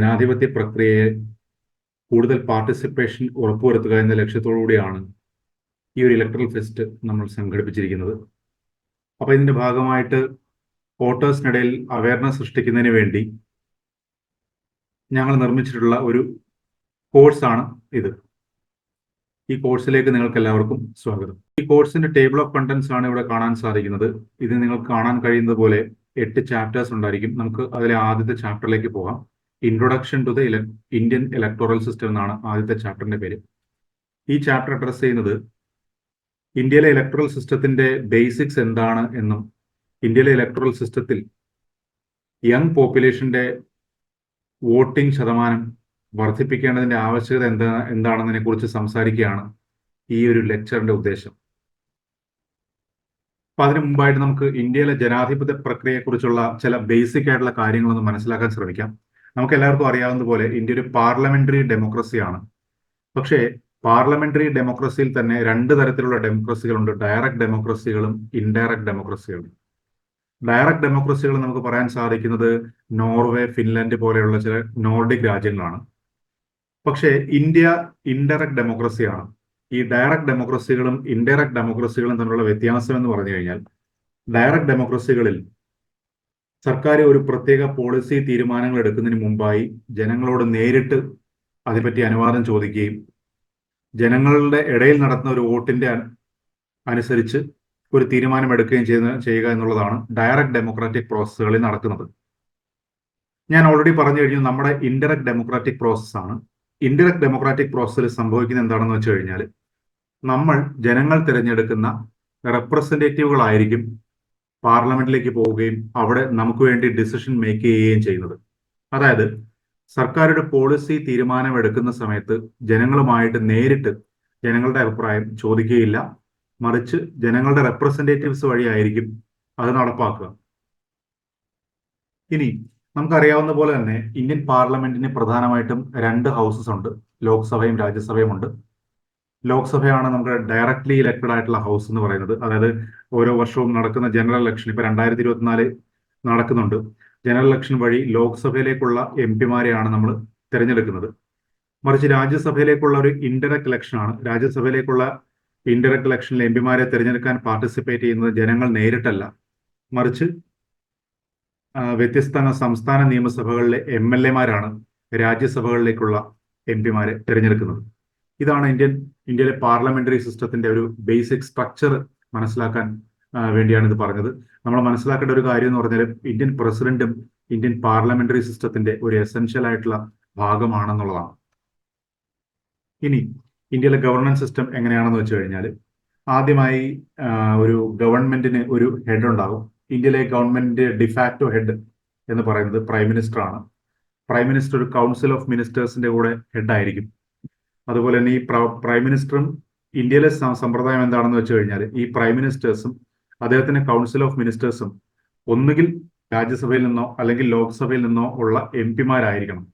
ജനാധിപത്യ പ്രക്രിയയെ കൂടുതൽ പാർട്ടിസിപ്പേഷൻ ഉറപ്പുവരുത്തുക എന്ന ലക്ഷ്യത്തോടുകൂടിയാണ് ഈ ഒരു ഇലക്ട്രൽ ഫെസ്റ്റ് നമ്മൾ സംഘടിപ്പിച്ചിരിക്കുന്നത്. അപ്പോൾ ഇതിന്റെ ഭാഗമായിട്ട് വോട്ടേഴ്സിനിടയിൽ അവയർനെസ് സൃഷ്ടിക്കുന്നതിന് വേണ്ടി ഞങ്ങൾ നിർമ്മിച്ചിട്ടുള്ള ഒരു കോഴ്സാണ് ഇത്. ഈ കോഴ്സിലേക്ക് നിങ്ങൾക്ക് എല്ലാവർക്കും സ്വാഗതം. ഈ കോഴ്സിന്റെ ടേബിൾ ഓഫ് കണ്ടന്റ്സ് ആണ് ഇവിടെ കാണാൻ സാധിക്കുന്നത്. ഇത് നിങ്ങൾക്ക് കാണാൻ കഴിയുന്നത് പോലെ 8 ചാപ്റ്റേഴ്സ് ഉണ്ടായിരിക്കും. നമുക്ക് അതിലെ ആദ്യത്തെ ചാപ്റ്ററിലേക്ക് പോകാം. Introduction to the Indian electoral system എന്നാണ് ആദ്യത്തെ ചാപ്റ്ററിന്റെ പേര്. ഈ ചാപ്റ്റർ അഡ്രസ് ചെയ്യുന്നത് ഇന്ത്യയിലെ ഇലക്ടറൽ സിസ്റ്റത്തിന്റെ ബേസിക്സ് എന്താണ് എന്നും ഇന്ത്യയിലെ ഇലക്ടറൽ സിസ്റ്റത്തിൽ യങ് പോപ്പുലേഷന്റെ വോട്ടിംഗ് ശതമാനം വർദ്ധിപ്പിക്കേണ്ടതിന്റെ ആവശ്യകത എന്താണെന്നതിനെ കുറിച്ച് സംസാരിക്കുകയാണ് ഈ ഒരു ലെക്ചറിന്റെ ഉദ്ദേശം. അപ്പൊ അതിനു മുമ്പായിട്ട് നമുക്ക് ഇന്ത്യയിലെ ജനാധിപത്യ പ്രക്രിയയെക്കുറിച്ചുള്ള ചില ബേസിക് ആയിട്ടുള്ള കാര്യങ്ങളൊന്ന് മനസ്സിലാക്കാൻ ശ്രമിക്കാം. നമുക്ക് എല്ലാവർക്കും അറിയാവുന്ന പോലെ ഇന്ത്യ ഒരു പാർലമെന്ററി ഡെമോക്രസിയാണ്. പക്ഷേ പാർലമെന്ററി ഡെമോക്രസിയിൽ തന്നെ 2 തരത്തിലുള്ള ഡെമോക്രസികളുണ്ട്. ഡയറക്റ്റ് ഡെമോക്രസികളും ഇൻഡയറക്റ്റ് ഡെമോക്രസികളും. ഡയറക്റ്റ് ഡെമോക്രസികൾ നമുക്ക് പറയാൻ സാധിക്കുന്നത് നോർവേ, ഫിൻലൻഡ് പോലെയുള്ള ചില നോർഡിക് രാജ്യങ്ങളാണ്. പക്ഷേ ഇന്ത്യ ഇൻഡയറക്റ്റ് ഡെമോക്രസിയാണ്. ഈ ഡയറക്റ്റ് ഡെമോക്രസികളും ഇൻഡയറക്റ്റ് ഡെമോക്രസികളും തമ്മിലുള്ള വ്യത്യാസം എന്ന് പറഞ്ഞു കഴിഞ്ഞാൽ, ഡയറക്റ്റ് ഡെമോക്രസികളിൽ സർക്കാർ ഒരു പ്രത്യേക പോളിസി തീരുമാനങ്ങൾ എടുക്കുന്നതിന് മുമ്പായി ജനങ്ങളോട് നേരിട്ട് അതേപറ്റി അനുവാദം ചോദിക്കുകയും ജനങ്ങളുടെ ഇടയിൽ നടത്തുന്ന ഒരു വോട്ടിന്റെ അനുസരിച്ച് ഒരു തീരുമാനം എടുക്കുകയും ചെയ്യുക എന്നുള്ളതാണ് ഡയറക്റ്റ് ഡെമോക്രാറ്റിക് പ്രോസസ്സുകളിൽ നടക്കുന്നത്. ഞാൻ ഓൾറെഡി പറഞ്ഞു കഴിഞ്ഞു, നമ്മുടെ ഇൻഡയറക്റ്റ് ഡെമോക്രാറ്റിക് പ്രോസസ്സാണ്. ഇൻഡയറക്റ്റ് ഡെമോക്രാറ്റിക് പ്രോസസ്സിൽ സംഭവിക്കുന്നത് എന്താണെന്ന് വെച്ച് കഴിഞ്ഞാൽ, നമ്മൾ ജനങ്ങൾ തിരഞ്ഞെടുക്കുന്ന റെപ്രസെന്റേറ്റീവുകളായിരിക്കും പാർലമെന്റിലേക്ക് പോവുകയും അവിടെ നമുക്ക് വേണ്ടി ഡിസിഷൻ മേക്ക് ചെയ്യുകയും ചെയ്യുന്നത്. അതായത് സർക്കാരുടെ പോളിസി തീരുമാനം എടുക്കുന്ന സമയത്ത് ജനങ്ങളുമായിട്ട് നേരിട്ട് ജനങ്ങളുടെ അഭിപ്രായം ചോദിക്കുകയില്ല, മറിച്ച് ജനങ്ങളുടെ റെപ്രസെന്റേറ്റീവ്സ് വഴിയായിരിക്കും അത് നടപ്പാക്കുക. ഇനി നമുക്കറിയാവുന്ന പോലെ തന്നെ ഇന്ത്യൻ പാർലമെന്റിന് പ്രധാനമായിട്ടും 2 ഹൗസസ് ഉണ്ട്. ലോക്സഭയും രാജ്യസഭയും ഉണ്ട്. ലോക്സഭയാണ് നമുക്ക് ഡയറക്ട്ലി ഇലക്ടഡ് ആയിട്ടുള്ള ഹൗസ് എന്ന് പറയുന്നത്. അതായത് ഓരോ വർഷവും നടക്കുന്ന ജനറൽ ഇലക്ഷൻ, ഇപ്പൊ 2024 നടക്കുന്നുണ്ട്. ജനറൽ ഇലക്ഷൻ വഴി ലോക്സഭയിലേക്കുള്ള എംപിമാരെയാണ് നമ്മൾ തിരഞ്ഞെടുക്കുന്നത്. മറിച്ച് രാജ്യസഭയിലേക്കുള്ള ഒരു ഇൻഡയറക്ട് ഇലക്ഷനാണ്. രാജ്യസഭയിലേക്കുള്ള ഇൻഡയറക്ട് ഇലക്ഷനിൽ എംപിമാരെ തിരഞ്ഞെടുക്കാൻ പാർട്ടിസിപ്പേറ്റ് ചെയ്യുന്നത് ജനങ്ങൾ നേരിട്ടല്ല, മറിച്ച് വ്യത്യസ്ത സംസ്ഥാന നിയമസഭകളിലെ MLA-മാരാണ് രാജ്യസഭകളിലേക്കുള്ള എംപിമാരെ തിരഞ്ഞെടുക്കുന്നത്. ഇതാണ് ഇന്ത്യയിലെ പാർലമെന്ററി സിസ്റ്റത്തിന്റെ ഒരു ബേസിക് സ്ട്രക്ചർ മനസ്സിലാക്കാൻ വേണ്ടിയാണ് ഇത് പറഞ്ഞത്. നമ്മൾ മനസ്സിലാക്കേണ്ട ഒരു കാര്യം എന്ന് പറഞ്ഞാൽ, ഇന്ത്യൻ പ്രസിഡന്റും ഇന്ത്യൻ പാർലമെന്ററി സിസ്റ്റത്തിന്റെ ഒരു എസെൻഷ്യൽ ആയിട്ടുള്ള ഭാഗമാണെന്നുള്ളതാണ്. ഇനി ഇന്ത്യയിലെ ഗവർണൻസ് സിസ്റ്റം എങ്ങനെയാണെന്ന് വെച്ച് കഴിഞ്ഞാൽ, ആദ്യമായി ഒരു ഗവൺമെന്റിന് ഒരു ഹെഡ് ഉണ്ടാകും. ഇന്ത്യയിലെ ഗവൺമെന്റിന്റെ ഡിഫാക്ടോ ഹെഡ് എന്ന് പറയുന്നത് പ്രൈം മിനിസ്റ്റർ ആണ്. പ്രൈം മിനിസ്റ്റർ ഒരു കൗൺസിൽ ഓഫ് മിനിസ്റ്റേഴ്സിന്റെ കൂടെ ഹെഡ് ആയിരിക്കും. അതുപോലെ തന്നെ ഈ പ്രൈം മിനിസ്റ്ററും ഇന്ത്യയിലെ സമ്പ്രദായം എന്താണെന്ന് വെച്ച് കഴിഞ്ഞാൽ, ഈ പ്രൈം മിനിസ്റ്റേഴ്സും അദ്ദേഹത്തിന്റെ കൗൺസിൽ ഓഫ് മിനിസ്റ്റേഴ്സും ഒന്നുകിൽ രാജ്യസഭയിൽ നിന്നോ അല്ലെങ്കിൽ ലോക്സഭയിൽ നിന്നോ ഉള്ള MPമാരായിരിക്കണം.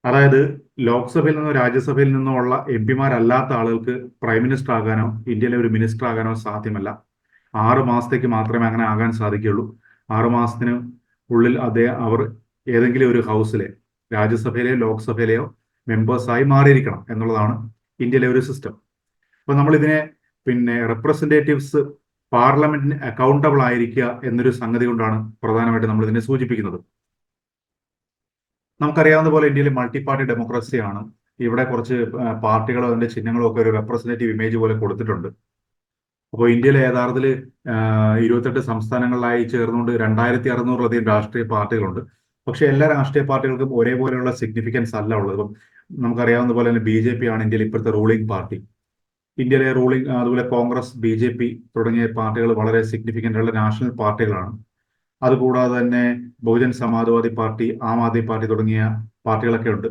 അതായത് ലോക്സഭയിൽ നിന്നോ രാജ്യസഭയിൽ നിന്നോ ഉള്ള MPമാരല്ലാത്ത ആളുകൾക്ക് പ്രൈം മിനിസ്റ്റർ ആകാനോ ഇന്ത്യയിലെ ഒരു മിനിസ്റ്റർ ആകാനോ സാധ്യമല്ല. 6 മാസത്തേക്ക് മാത്രമേ അങ്ങനെ ആകാൻ സാധിക്കുകയുള്ളൂ. 6 മാസത്തിന് ഉള്ളിൽ അവർ ഏതെങ്കിലും ഒരു ഹൗസിലെ രാജ്യസഭയിലെയോ ലോക്സഭയിലെയോ മെമ്പേഴ്സായി മാറിയിരിക്കണം എന്നുള്ളതാണ് ഇന്ത്യയിലെ ഒരു സിസ്റ്റം. അപ്പൊ നമ്മൾ ഇതിനെ റെപ്രസെന്റേറ്റീവ്സ് പാർലമെന്റിന് അക്കൗണ്ടബിൾ ആയിരിക്കുക എന്നൊരു സംഗതി കൊണ്ടാണ് പ്രധാനമായിട്ട് നമ്മൾ ഇതിനെ സൂചിപ്പിക്കുന്നത്. നമുക്കറിയാവുന്ന പോലെ ഇന്ത്യയിൽ മൾട്ടി പാർട്ടി ഡെമോക്രസിയാണ്. ഇവിടെ കുറച്ച് പാർട്ടികളോ അതിന്റെ ചിഹ്നങ്ങളോ ഒക്കെ ഒരു റെപ്രസെന്റേറ്റീവ് ഇമേജ് പോലെ കൊടുത്തിട്ടുണ്ട്. അപ്പോൾ ഇന്ത്യയിലെ യഥാർത്ഥത്തിൽ 28 സംസ്ഥാനങ്ങളിലായി ചേർന്നുകൊണ്ട് 2600-ലധികം രാഷ്ട്രീയ പാർട്ടികളുണ്ട്. പക്ഷെ എല്ലാ രാഷ്ട്രീയ പാർട്ടികൾക്കും ഒരേപോലെയുള്ള സിഗ്നിഫിക്കൻസ് അല്ല ഉള്ളത്. ഇപ്പം നമുക്കറിയാവുന്ന പോലെ തന്നെ BJP ആണ് ഇന്ത്യയിൽ ഇപ്പോഴത്തെ റൂളിംഗ് പാർട്ടി. ഇന്ത്യയിലെ അതുപോലെ കോൺഗ്രസ്, BJP തുടങ്ങിയ പാർട്ടികൾ വളരെ സിഗ്നിഫിക്കൻ്റ് ഉള്ള നാഷണൽ പാർട്ടികളാണ്. അതുകൂടാതെ തന്നെ ബഹുജൻ സമാജ്വാദി പാർട്ടി, ആം ആദ്മി പാർട്ടി തുടങ്ങിയ പാർട്ടികളൊക്കെ ഉണ്ട്.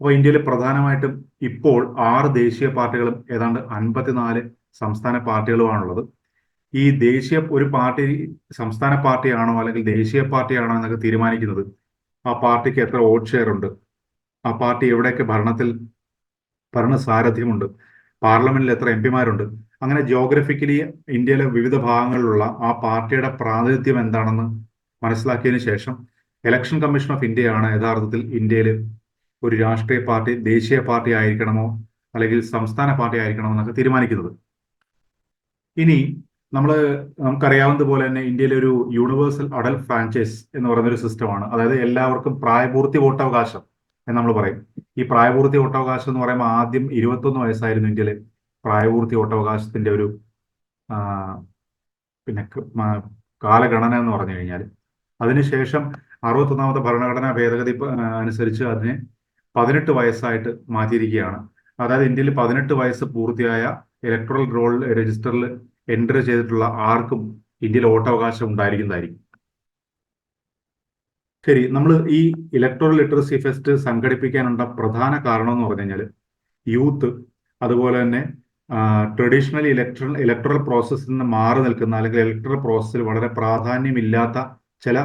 അപ്പോൾ ഇന്ത്യയിൽ പ്രധാനമായിട്ടും ഇപ്പോൾ 6 ദേശീയ പാർട്ടികളും ഏതാണ്ട് 54 സംസ്ഥാന പാർട്ടികളുമാണുള്ളത്. ഈ ഒരു പാർട്ടി സംസ്ഥാന പാർട്ടിയാണോ അല്ലെങ്കിൽ ദേശീയ പാർട്ടിയാണോ എന്നൊക്കെ തീരുമാനിക്കുന്നത് ആ പാർട്ടിക്ക് എത്ര വോട്ട് ഷെയർ ഉണ്ട്, ആ പാർട്ടി എവിടെയൊക്കെ ഭരണ സാരഥ്യമുണ്ട്, പാർലമെന്റിൽ എത്ര MPമാരുണ്ട്, അങ്ങനെ ജിയോഗ്രഫിക്കലി ഇന്ത്യയിലെ വിവിധ ഭാഗങ്ങളിലുള്ള ആ പാർട്ടിയുടെ പ്രാതിനിധ്യം എന്താണെന്ന് മനസ്സിലാക്കിയതിനു ശേഷം ഇലക്ഷൻ കമ്മീഷൻ ഓഫ് ഇന്ത്യയാണ് യഥാർത്ഥത്തിൽ ഇന്ത്യയിൽ ഒരു രാഷ്ട്രീയ പാർട്ടി ദേശീയ പാർട്ടി ആയിരിക്കണമോ അല്ലെങ്കിൽ സംസ്ഥാന പാർട്ടി ആയിരിക്കണമോ എന്നൊക്കെ തീരുമാനിക്കുന്നത്. ഇനി നമ്മൾ നമുക്കറിയാവുന്നത് പോലെ തന്നെ ഇന്ത്യയിലെ ഒരു യൂണിവേഴ്സൽ അഡൽട്ട് ഫ്രാഞ്ചൈസ് എന്ന് പറയുന്ന ഒരു സിസ്റ്റമാണ്. അതായത് എല്ലാവർക്കും പ്രായപൂർത്തി വോട്ടവകാശം എന്ന് നമ്മൾ പറയും. ഈ പ്രായപൂർത്തി വോട്ടവകാശം എന്ന് പറയുമ്പോൾ ആദ്യം 21 വയസ്സായിരുന്നു ഇന്ത്യയിലെ പ്രായപൂർത്തി വോട്ടവകാശത്തിന്റെ ഒരു ആ, പിന്നെ കാലഗണന എന്ന് പറഞ്ഞു കഴിഞ്ഞാൽ. അതിനുശേഷം 61ാമത്തെ ഭരണഘടനാ ഭേദഗതി അനുസരിച്ച് അതിനെ 18 വയസ്സായിട്ട് മാറ്റിയിരിക്കുകയാണ്. അതായത് ഇന്ത്യയിൽ 18 വയസ്സ് പൂർത്തിയായ ഇലക്ട്രൽ റോൾ രജിസ്റ്ററിൽ എൻട്രി ചെയ്തിട്ടുള്ള ആർക്കും ഇന്ത്യയിൽ വോട്ടവകാശം ഉണ്ടായിരിക്കുന്നതായിരിക്കും. ശരി, നമ്മൾ ഈ ഇലക്ട്രൽ ലിറ്ററസി ഫെസ്റ്റ് സംഘടിപ്പിക്കാനുള്ള പ്രധാന കാരണം എന്ന് പറഞ്ഞു കഴിഞ്ഞാൽ യൂത്ത്, അതുപോലെ തന്നെ ട്രഡീഷണൽ ഇലക്ട്രൽ പ്രോസസ്സിൽ നിന്ന് മാറി നിൽക്കുന്ന അല്ലെങ്കിൽ ഇലക്ട്രൽ പ്രോസസ്സിൽ വളരെ പ്രാധാന്യമില്ലാത്ത ചില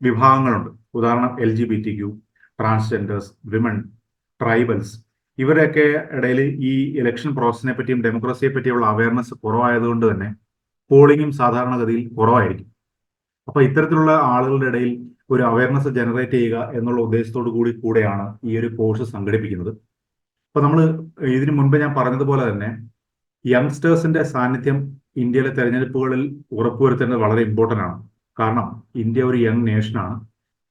വിഭാഗങ്ങളുണ്ട്. ഉദാഹരണം LGBTQ, ട്രാൻസ്ജെൻഡേഴ്സ്, വിമൻ, ട്രൈബൽസ്. ഇവരൊക്കെ ഇടയിൽ ഈ ഇലക്ഷൻ പ്രോസസ്സിനെ പറ്റിയും ഡെമോക്രസിയെ പറ്റിയുള്ള അവയർനെസ് കുറവായതുകൊണ്ട് തന്നെ പോളിംഗും സാധാരണഗതിയിൽ കുറവായിരിക്കും. അപ്പൊ ഇത്തരത്തിലുള്ള ആളുകളുടെ ഇടയിൽ ഒരു അവയർനെസ് ജനറേറ്റ് ചെയ്യുക എന്നുള്ള ഉദ്ദേശത്തോടു കൂടെയാണ് ഈ ഒരു കോഴ്സ് സംഘടിപ്പിക്കുന്നത്. അപ്പൊ നമ്മൾ ഇതിനു മുൻപ് ഞാൻ പറഞ്ഞതുപോലെ തന്നെ യങ്സ്റ്റേഴ്സിന്റെ സാന്നിധ്യം ഇന്ത്യയിലെ തെരഞ്ഞെടുപ്പുകളിൽ ഉറപ്പുവരുത്തേണ്ടത് വളരെ ഇമ്പോർട്ടൻ്റ് ആണ്. കാരണം ഇന്ത്യ ഒരു യങ് നേഷനാണ്.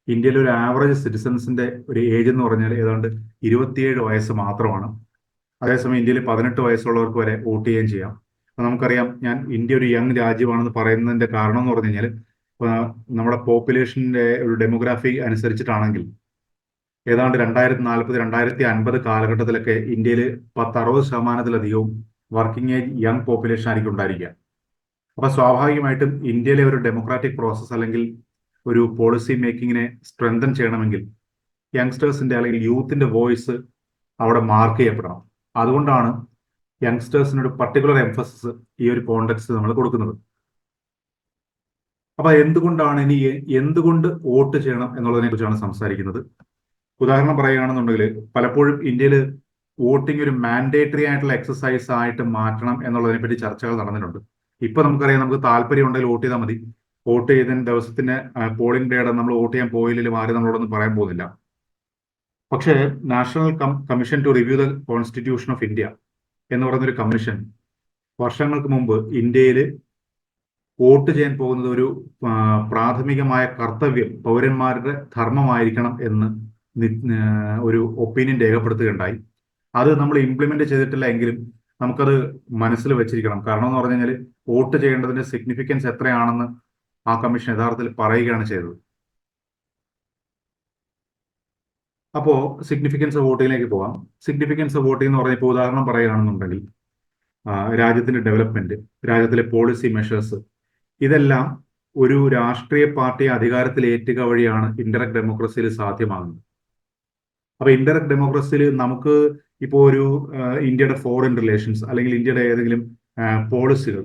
ഇന്ത്യയിലെ ഒരു ആവറേജ് സിറ്റിസൺസിന്റെ ഒരു ഏജ് എന്ന് പറഞ്ഞാൽ ഏതാണ്ട് 27 വയസ്സ് മാത്രമാണ്. അതേസമയം ഇന്ത്യയിൽ 18 വയസ്സുള്ളവർക്ക് വരെ വോട്ട് ചെയ്യുകയും ചെയ്യാം. അപ്പൊ നമുക്കറിയാം, ഞാൻ ഇന്ത്യ ഒരു യങ് രാജ്യമാണെന്ന് പറയുന്നതിന്റെ കാരണം എന്ന് പറഞ്ഞു കഴിഞ്ഞാൽ നമ്മുടെ പോപ്പുലേഷന്റെ ഒരു ഡെമോഗ്രാഫി അനുസരിച്ചിട്ടാണെങ്കിൽ ഏതാണ്ട് 2040, 2050 കാലഘട്ടത്തിലൊക്കെ ഇന്ത്യയിൽ 60% വർക്കിംഗ് ഏജ് യങ് പോപ്പുലേഷൻ ആയിരിക്കും ഉണ്ടായിരിക്കുക. അപ്പൊ സ്വാഭാവികമായിട്ടും ഇന്ത്യയിലെ ഒരു ഡെമോക്രാറ്റിക് പ്രോസസ്സ് അല്ലെങ്കിൽ ഒരു പോളിസി മേക്കിങ്ങിനെ സ്ട്രെങ്തൻ ചെയ്യണമെങ്കിൽ യങ്സ്റ്റേഴ്സിന്റെ അല്ലെങ്കിൽ യൂത്തിന്റെ വോയിസ് അവിടെ മാർക്ക് ചെയ്യപ്പെടണം. അതുകൊണ്ടാണ് യങ്സ്റ്റേഴ്സിന് ഒരു പർട്ടിക്കുലർ എംഫസിസ് ഈ ഒരു കോണ്ടെക്സ്റ്റ് നമ്മൾ കൊടുക്കുന്നത്. അപ്പൊ എന്തുകൊണ്ട് വോട്ട് ചെയ്യണം എന്നുള്ളതിനെ കുറിച്ചാണ് സംസാരിക്കുന്നത്. ഉദാഹരണം പറയുകയാണെന്നുണ്ടെങ്കിൽ പലപ്പോഴും ഇന്ത്യയിൽ വോട്ടിംഗ് ഒരു മാൻഡേറ്ററി ആയിട്ടുള്ള എക്സസൈസ് ആയിട്ട് മാറ്റണം എന്നുള്ളതിനെ പറ്റി ചർച്ചകൾ നടന്നിട്ടുണ്ട്. ഇപ്പൊ നമുക്കറിയാം, നമുക്ക് താല്പര്യം ഉണ്ടെങ്കിൽ വോട്ട് ചെയ്താൽ മതി. വോട്ട് ചെയ്തതിന് ദിവസത്തിന് പോളിംഗ് ഡേയുടെ നമ്മൾ വോട്ട് ചെയ്യാൻ പോയില്ലെങ്കിൽ ആരും നമ്മളോടൊന്നും പറയാൻ പോകുന്നില്ല. പക്ഷേ national commission to review the constitution of India എന്ന് പറയുന്നൊരു കമ്മീഷൻ വർഷങ്ങൾക്ക് മുമ്പ് ഇന്ത്യയിൽ വോട്ട് ചെയ്യാൻ പോകുന്നത് ഒരു പ്രാഥമികമായ കർത്തവ്യം, പൗരന്മാരുടെ ധർമ്മമായിരിക്കണം എന്ന് ഒരു ഒപ്പീനിയൻ രേഖപ്പെടുത്തുകയുണ്ടായി. അത് നമ്മൾ ഇംപ്ലിമെന്റ് ചെയ്തിട്ടില്ല എങ്കിലും നമുക്കത് മനസ്സിൽ വെച്ചിരിക്കണം. കാരണം എന്ന് പറഞ്ഞു കഴിഞ്ഞാൽ വോട്ട് ചെയ്യേണ്ടതിന്റെ സിഗ്നിഫിക്കൻസ് എത്രയാണെന്ന് ആ കമ്മീഷൻ യഥാർത്ഥത്തിൽ പറയുകയാണ് ചെയ്തത്. അപ്പോ സിഗ്നിഫിക്കൻസ് ഓഫ് വോട്ടിങ്ങിലേക്ക് പോവാം. സിഗ്നിഫിക്കൻസ് ഓഫ് വോട്ടിംഗ് എന്ന് പറഞ്ഞാൽ ഇപ്പോൾ ഉദാഹരണം പറയുകയാണെന്നുണ്ടെങ്കിൽ രാജ്യത്തിന്റെ ഡെവലപ്മെന്റ്, രാജ്യത്തിലെ പോളിസി മെഷേഴ്സ്, ഇതെല്ലാം ഒരു രാഷ്ട്രീയ പാർട്ടി അധികാരത്തിലേറ്റുക വഴിയാണ് ഇൻഡയറക്ട് ഡെമോക്രസിയിൽ സാധ്യമാകുന്നത്. അപ്പൊ ഇൻഡയറക്ട് ഡെമോക്രസിയിൽ നമുക്ക് ഇപ്പോൾ ഒരു ഇന്ത്യയുടെ ഫോറിൻ റിലേഷൻസ് അല്ലെങ്കിൽ ഇന്ത്യയുടെ ഏതെങ്കിലും പോളിസികൾ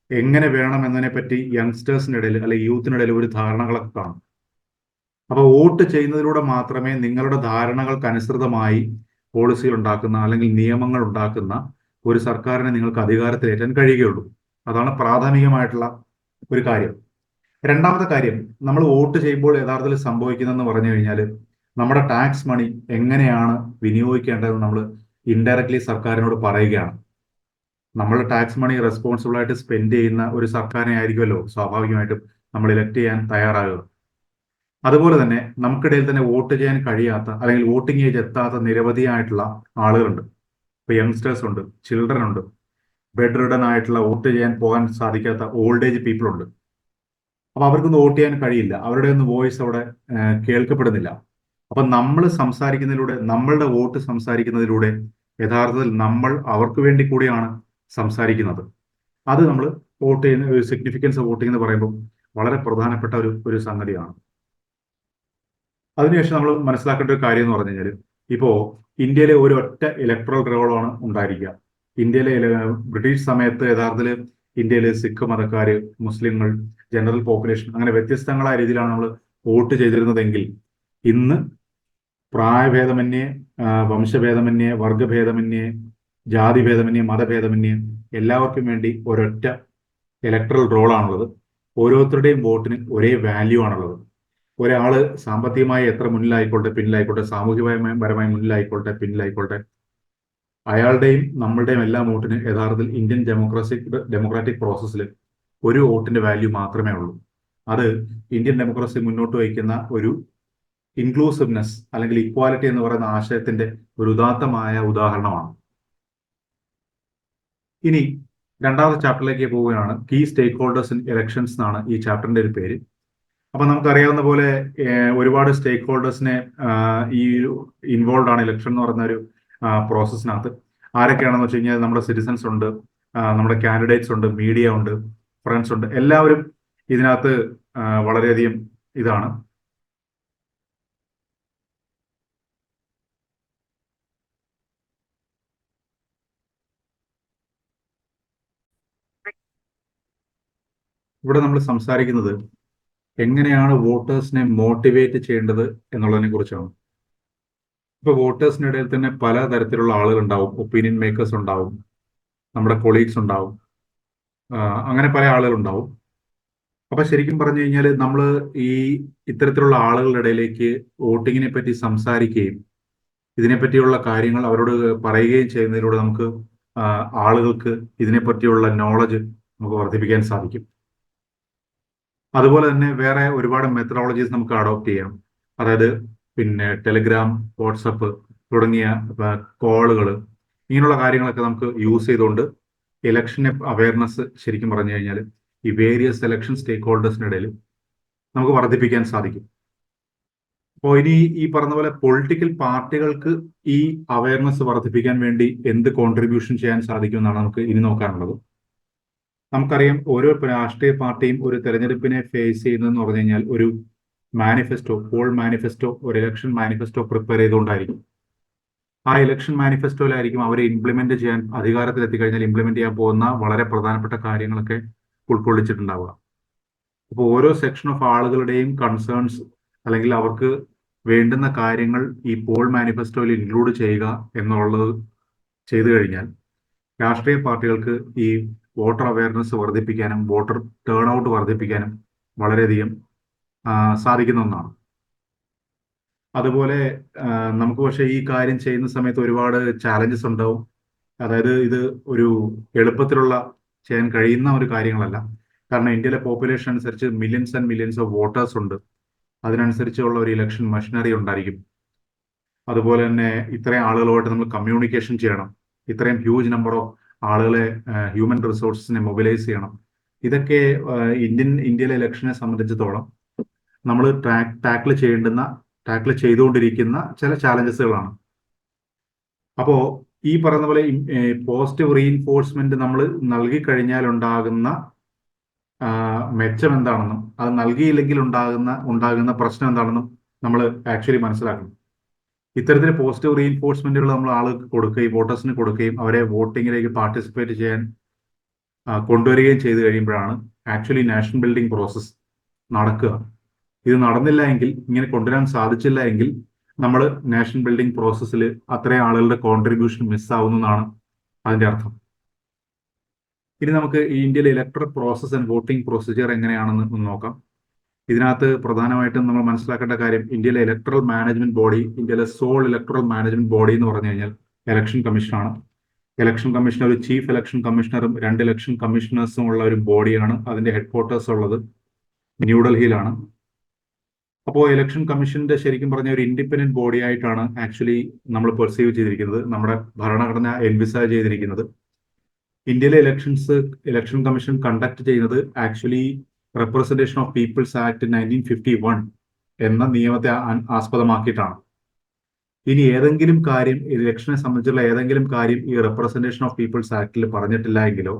എങ്ങനെ വേണം എന്നതിനെ പറ്റി യങ്സ്റ്റേഴ്സിന്റെ ഇടയിൽ അല്ലെങ്കിൽ യൂത്തിനിടയിൽ ഒരു ധാരണകളൊക്കെ കാണും. അപ്പൊ വോട്ട് ചെയ്യുന്നതിലൂടെ മാത്രമേ നിങ്ങളുടെ ധാരണകൾക്കനുസൃതമായി പോളിസികൾ ഉണ്ടാക്കുന്ന അല്ലെങ്കിൽ നിയമങ്ങൾ ഉണ്ടാക്കുന്ന ഒരു സർക്കാരിനെ നിങ്ങൾക്ക് അധികാരത്തിലേറ്റാൻ കഴിയുകയുള്ളൂ. അതാണ് പ്രാഥമികമായിട്ടുള്ള ഒരു കാര്യം. രണ്ടാമത്തെ കാര്യം, നമ്മൾ വോട്ട് ചെയ്യുമ്പോൾ യഥാർത്ഥത്തിൽ സംഭവിക്കുന്നതെന്ന് പറഞ്ഞു കഴിഞ്ഞാൽ നമ്മുടെ ടാക്സ് മണി എങ്ങനെയാണ് വിനിയോഗിക്കേണ്ടതെന്ന് നമ്മൾ ഇൻഡയറക്ട്ലി സർക്കാരിനോട് പറയുകയാണ്. നമ്മുടെ ടാക്സ് മണി റെസ്പോൺസിബിൾ ആയിട്ട് സ്പെൻഡ് ചെയ്യുന്ന ഒരു സർക്കാരിനെ ആയിരിക്കുമല്ലോ സ്വാഭാവികമായിട്ടും നമ്മൾ ഇലക്ട് ചെയ്യാൻ തയ്യാറാകുക. അതുപോലെ തന്നെ നമുക്കിടയിൽ തന്നെ വോട്ട് ചെയ്യാൻ കഴിയാത്ത അല്ലെങ്കിൽ വോട്ടിംഗ് ഏജ് എത്താത്ത നിരവധിയായിട്ടുള്ള ആളുകളുണ്ട്. ഇപ്പൊ യങ്സ്റ്റേഴ്സ് ഉണ്ട്, ചിൽഡ്രൻ ഉണ്ട്, ബെഡ് റിഡൻ ആയിട്ടുള്ള വോട്ട് ചെയ്യാൻ പോകാൻ സാധിക്കാത്ത ഓൾഡ് ഏജ് പീപ്പിൾ ഉണ്ട്. അപ്പൊ അവർക്കൊന്നും വോട്ട് ചെയ്യാൻ കഴിയില്ല, അവരുടെ ഒന്നും വോയിസ് അവിടെ കേൾക്കപ്പെടുന്നില്ല. അപ്പൊ നമ്മൾ സംസാരിക്കുന്നതിലൂടെ, നമ്മളുടെ വോട്ട് സംസാരിക്കുന്നതിലൂടെ യഥാർത്ഥത്തിൽ നമ്മൾ അവർക്ക് വേണ്ടി കൂടിയാണ് സംസാരിക്കുന്നത്. അത് നമ്മൾ വോട്ട് ചെയ്യുന്ന സിഗ്നിഫിക്കൻസ് ഓഫ് വോട്ടിംഗ് എന്ന് പറയുമ്പോൾ വളരെ പ്രധാനപ്പെട്ട ഒരു സംഗതിയാണ്. അതിനുശേഷം നമ്മൾ മനസ്സിലാക്കേണ്ട ഒരു കാര്യം എന്ന് പറഞ്ഞു കഴിഞ്ഞാൽ ഇപ്പോ ഇന്ത്യയിലെ ഒരു ഒറ്റ ഇലക്ട്രൽ റോളാണ് ഉണ്ടായിരിക്കുക. ഇന്ത്യയിലെ ബ്രിട്ടീഷ് സമയത്ത് യഥാർത്ഥത്തിൽ ഇന്ത്യയിലെ സിഖ് മതക്കാര്, മുസ്ലിങ്ങൾ, ജനറൽ പോപ്പുലേഷൻ അങ്ങനെ വ്യത്യസ്തങ്ങളായ രീതിയിലാണ് നമ്മൾ വോട്ട് ചെയ്തിരുന്നതെങ്കിൽ ഇന്ന് പ്രായഭേദമന്യേ, വംശഭേദമന്യേ, വർഗഭേദമന്യേ, ജാതിഭേദമന്യേ, മതഭേദമന്യേ എല്ലാവർക്കും വേണ്ടി ഒരൊറ്റ ഇലക്ട്രൽ റോളാണുള്ളത്. ഓരോരുത്തരുടെയും വോട്ടിന് ഒരേ വാല്യൂ ആണുള്ളത്. ഒരാള് സാമ്പത്തികമായി എത്ര മുന്നിലായിക്കോട്ടെ പിന്നിലായിക്കോട്ടെ, സാമൂഹികപരമായി മുന്നിലായിക്കോട്ടെ പിന്നിലായിക്കോട്ടെ, അയാളുടെയും നമ്മളുടെയും എല്ലാം വോട്ടിന് യഥാർത്ഥത്തിൽ ഇന്ത്യൻ ഡെമോക്രാറ്റിക് പ്രോസസ്സിൽ ഒരു വോട്ടിന്റെ വാല്യൂ മാത്രമേ ഉള്ളൂ. അത് ഇന്ത്യൻ ഡെമോക്രസി മുന്നോട്ട് വയ്ക്കുന്ന ഒരു ഇൻക്ലൂസീവ്നെസ് അല്ലെങ്കിൽ ഇക്വാലിറ്റി എന്ന് പറയുന്ന ആശയത്തിന്റെ ഒരു ഉദാത്തമായ ഉദാഹരണമാണ്. ഇനി രണ്ടാമത്തെ ചാപ്റ്ററിലേക്ക് പോവുകയാണ്. Key stakeholders in elections എന്നാണ് ഈ ചാപ്റ്ററിന്റെ ഒരു പേര്. അപ്പൊ നമുക്കറിയാവുന്ന പോലെ ഒരുപാട് സ്റ്റേക്ക് ഹോൾഡേഴ്സിനെ ഈ ഇൻവോൾവ് ആണ് ഇലക്ഷൻ എന്ന് പറയുന്ന ഒരു പ്രോസസ്സിനകത്ത്. ആരൊക്കെയാണെന്ന് വെച്ച് കഴിഞ്ഞാൽ നമ്മുടെ സിറ്റിസൺസ് ഉണ്ട്, നമ്മുടെ കാൻഡിഡേറ്റ്സ് ഉണ്ട്, മീഡിയ ഉണ്ട്, ഫ്രണ്ട്സ് ഉണ്ട്. എല്ലാവരും ഇതിനകത്ത് വളരെയധികം ഇതാണ്. ഇവിടെ നമ്മൾ സംസാരിക്കുന്നത് എങ്ങനെയാണ് വോട്ടേഴ്സിനെ മോട്ടിവേറ്റ് ചെയ്യേണ്ടത് എന്നുള്ളതിനെ കുറിച്ചാണ്. ഇപ്പൊ വോട്ടേഴ്സിനിടയിൽ തന്നെ പല തരത്തിലുള്ള ആളുകൾ ഉണ്ടാവും. ഒപ്പീനിയൻ മേക്കേഴ്സ് ഉണ്ടാവും, നമ്മുടെ കൊളീഗ്സ് ഉണ്ടാവും, അങ്ങനെ പല ആളുകൾ ഉണ്ടാവും. അപ്പൊ ശരിക്കും പറഞ്ഞു കഴിഞ്ഞാൽ നമ്മൾ ഈ ഇത്തരത്തിലുള്ള ആളുകളുടെ ഇടയിലേക്ക് വോട്ടിങ്ങിനെ പറ്റി സംസാരിക്കുകയും ഇതിനെപ്പറ്റിയുള്ള കാര്യങ്ങൾ അവരോട് പറയുകയും ചെയ്യുന്നതിലൂടെ നമുക്ക് ആളുകൾക്ക് ഇതിനെപ്പറ്റിയുള്ള നോളജ് നമുക്ക് വർദ്ധിപ്പിക്കാൻ സാധിക്കും. അതുപോലെ തന്നെ വേറെ ഒരുപാട് മെത്തഡോളജീസ് നമുക്ക് അഡോപ്റ്റ് ചെയ്യാം. അതായത് പിന്നെ ടെലിഗ്രാം, വാട്സപ്പ് തുടങ്ങിയ കോളുകൾ, ഇങ്ങനെയുള്ള കാര്യങ്ങളൊക്കെ നമുക്ക് യൂസ് ചെയ്തുകൊണ്ട് ഇലക്ഷൻ അവയർനെസ് ശരിക്കും പറഞ്ഞു കഴിഞ്ഞാൽ ഈ വേരിയസ് ഇലക്ഷൻ സ്റ്റേക്ക് ഹോൾഡേഴ്സിനിടയിൽ നമുക്ക് വർദ്ധിപ്പിക്കാൻ സാധിക്കും. അപ്പോൾ ഇനി ഈ പറഞ്ഞ പോലെ പൊളിറ്റിക്കൽ പാർട്ടികൾക്ക് ഈ അവയർനെസ് വർദ്ധിപ്പിക്കാൻ വേണ്ടി എന്ത് കോൺട്രിബ്യൂഷൻ ചെയ്യാൻ സാധിക്കുമെന്നാണ് നമുക്ക് ഇനി നോക്കാനുള്ളത്. നമുക്കറിയാം ഓരോ രാഷ്ട്രീയ പാർട്ടിയും ഒരു തെരഞ്ഞെടുപ്പിനെ ഫേസ് ചെയ്യുന്നതെന്ന് പറഞ്ഞു കഴിഞ്ഞാൽ ഒരു മാനിഫെസ്റ്റോ, പോൾ മാനിഫെസ്റ്റോ, ഒരു ഇലക്ഷൻ മാനിഫെസ്റ്റോ പ്രിപ്പയർ ചെയ്തുകൊണ്ടായിരിക്കും. ആ ഇലക്ഷൻ മാനിഫെസ്റ്റോയിലായിരിക്കും അവരെ ഇംപ്ലിമെന്റ് ചെയ്യാൻ, അധികാരത്തിൽ എത്തിക്കഴിഞ്ഞാൽ ഇംപ്ലിമെന്റ് ചെയ്യാൻ പോകുന്ന വളരെ പ്രധാനപ്പെട്ട കാര്യങ്ങളൊക്കെ ഉൾക്കൊള്ളിച്ചിട്ടുണ്ടാവുക. അപ്പോൾ ഓരോ സെക്ഷൻ ഓഫ് ആളുകളുടെയും കൺസേൺസ് അല്ലെങ്കിൽ അവർക്ക് വേണ്ടുന്ന കാര്യങ്ങൾ ഈ പോൾ മാനിഫെസ്റ്റോയിൽ ഇൻക്ലൂഡ് ചെയ്യുക എന്നുള്ളത് ചെയ്തു കഴിഞ്ഞാൽ രാഷ്ട്രീയ പാർട്ടികൾക്ക് ഈ വോട്ടർ അവയർനെസ് വർദ്ധിപ്പിക്കാനും വോട്ടർ ടേൺ ഔട്ട് വർദ്ധിപ്പിക്കാനും വളരെയധികം സാധിക്കുന്ന ഒന്നാണ്. അതുപോലെ നമുക്ക് പക്ഷേ ഈ കാര്യം ചെയ്യുന്ന സമയത്ത് ഒരുപാട് ചാലഞ്ചസ് ഉണ്ടാവും. അതായത് ഇത് ഒരു എളുപ്പത്തിലുള്ള ചെയ്യാൻ കഴിയുന്ന ഒരു കാര്യങ്ങളല്ല. കാരണം ഇന്ത്യയിലെ പോപ്പുലേഷൻ അനുസരിച്ച് millions and millions of voters ഉണ്ട്. അതിനനുസരിച്ചുള്ള ഒരു ഇലക്ഷൻ മെഷീനറി ഉണ്ടായിരിക്കും. അതുപോലെ തന്നെ ഇത്രയും ആളുകളുമായിട്ട് നമ്മൾ കമ്മ്യൂണിക്കേഷൻ ചെയ്യണം. ഇത്രയും ഹ്യൂജ് നമ്പർ ഓഫ് ആളുകളെ, ഹ്യൂമൻ റിസോഴ്സിനെ മൊബിലൈസ് ചെയ്യണം. ഇതൊക്കെ ഇന്ത്യയിലെ ഇലക്ഷനെ സംബന്ധിച്ചിടത്തോളം നമ്മൾ ടാക്കിൾ ചെയ്തുകൊണ്ടിരിക്കുന്ന ചില ചാലഞ്ചസുകളാണ്. അപ്പോ ഈ പറയുന്ന പോലെ പോസിറ്റീവ് റീഇൻഫോഴ്സ്മെന്റ് നമ്മൾ നൽകി കഴിഞ്ഞാൽ ഉണ്ടാകുന്ന മെച്ചം എന്താണെന്നും അത് നൽകിയില്ലെങ്കിൽ ഉണ്ടാകുന്ന പ്രശ്നം എന്താണെന്നും നമ്മൾ ആക്ച്വലി മനസ്സിലാക്കണം. ഇത്തരത്തിൽ പോസിറ്റീവ് റീഇൻഫോഴ്സ്മെന്റുകൾ നമ്മൾ ആൾക്ക് കൊടുക്കുകയും വോട്ടേഴ്സിന് കൊടുക്കുകയും അവരെ വോട്ടിങ്ങിലേക്ക് പാർട്ടിസിപ്പേറ്റ് ചെയ്യാൻ കൊണ്ടുവരികയും ചെയ്തു കഴിയുമ്പോഴാണ് ആക്ച്വലി നാഷൻ ബിൽഡിംഗ് പ്രോസസ്സ് നടക്കുക. ഇത് നടന്നില്ല എങ്കിൽ, ഇങ്ങനെ കൊണ്ടുവരാൻ സാധിച്ചില്ല എങ്കിൽ നമ്മൾ നാഷൻ ബിൽഡിംഗ് പ്രോസസ്സിൽ അത്രയും ആളുകളുടെ കോൺട്രിബ്യൂഷൻ മിസ്സാവുന്നതാണ് അതിന്റെ അർത്ഥം. ഇനി നമുക്ക് ഈ ഇന്ത്യയിലെ electoral process and voting procedure എങ്ങനെയാണെന്ന് ഒന്ന് നോക്കാം. ഇതിനകത്ത് പ്രധാനമായിട്ടും നമ്മൾ മനസ്സിലാക്കേണ്ട കാര്യം, ഇന്ത്യയിലെ ഇലക്ടറൽ മാനേജ്മെന്റ് ബോഡി, ഇന്ത്യയിലെ സോൾ ഇലക്ടറൽ മാനേജ്മെന്റ് ബോഡി എന്ന് പറഞ്ഞു കഴിഞ്ഞാൽ ഇലക്ഷൻ കമ്മീഷനാണ്. ഇലക്ഷൻ കമ്മീഷണർ ഒരു ചീഫ് ഇലക്ഷൻ കമ്മീഷണറും 2 ഇലക്ഷൻ കമ്മീഷണേഴ്സും ഉള്ള ഒരു ബോഡിയാണ്. അതിന്റെ ഹെഡ്ക്വാർട്ടേഴ്സ് ഉള്ളത് ന്യൂഡൽഹിയിലാണ്. അപ്പോൾ ഇലക്ഷൻ കമ്മീഷന്റെ ശരിക്കും പറഞ്ഞ ഒരു ഇൻഡിപെൻഡന്റ് ബോഡി ആയിട്ടാണ് ആക്ച്വലി നമ്മൾ പെർസീവ് ചെയ്തിരിക്കുന്നത്, നമ്മുടെ ഭരണഘടന എൻവിസാജ് ചെയ്തിരിക്കുന്നത്. ഇന്ത്യയിലെ ഇലക്ഷൻ കമ്മീഷൻ കണ്ടക്ട് ചെയ്യുന്നത് actually representation of people's act 1951 എന്ന നിയമത്തെ ആസ്പദമാക്കിയിട്ടാണ്. ഇനി ഏതെങ്കിലും കാര്യം ഇലക്ഷനെ സംബന്ധിച്ചുള്ള ഏതെങ്കിലും കാര്യം ഈ റെപ്രസെന്റേഷൻ ഓഫ് പീപ്പിൾസ് ആക്ടിൽ പറഞ്ഞിട്ടില്ല എങ്കിലോ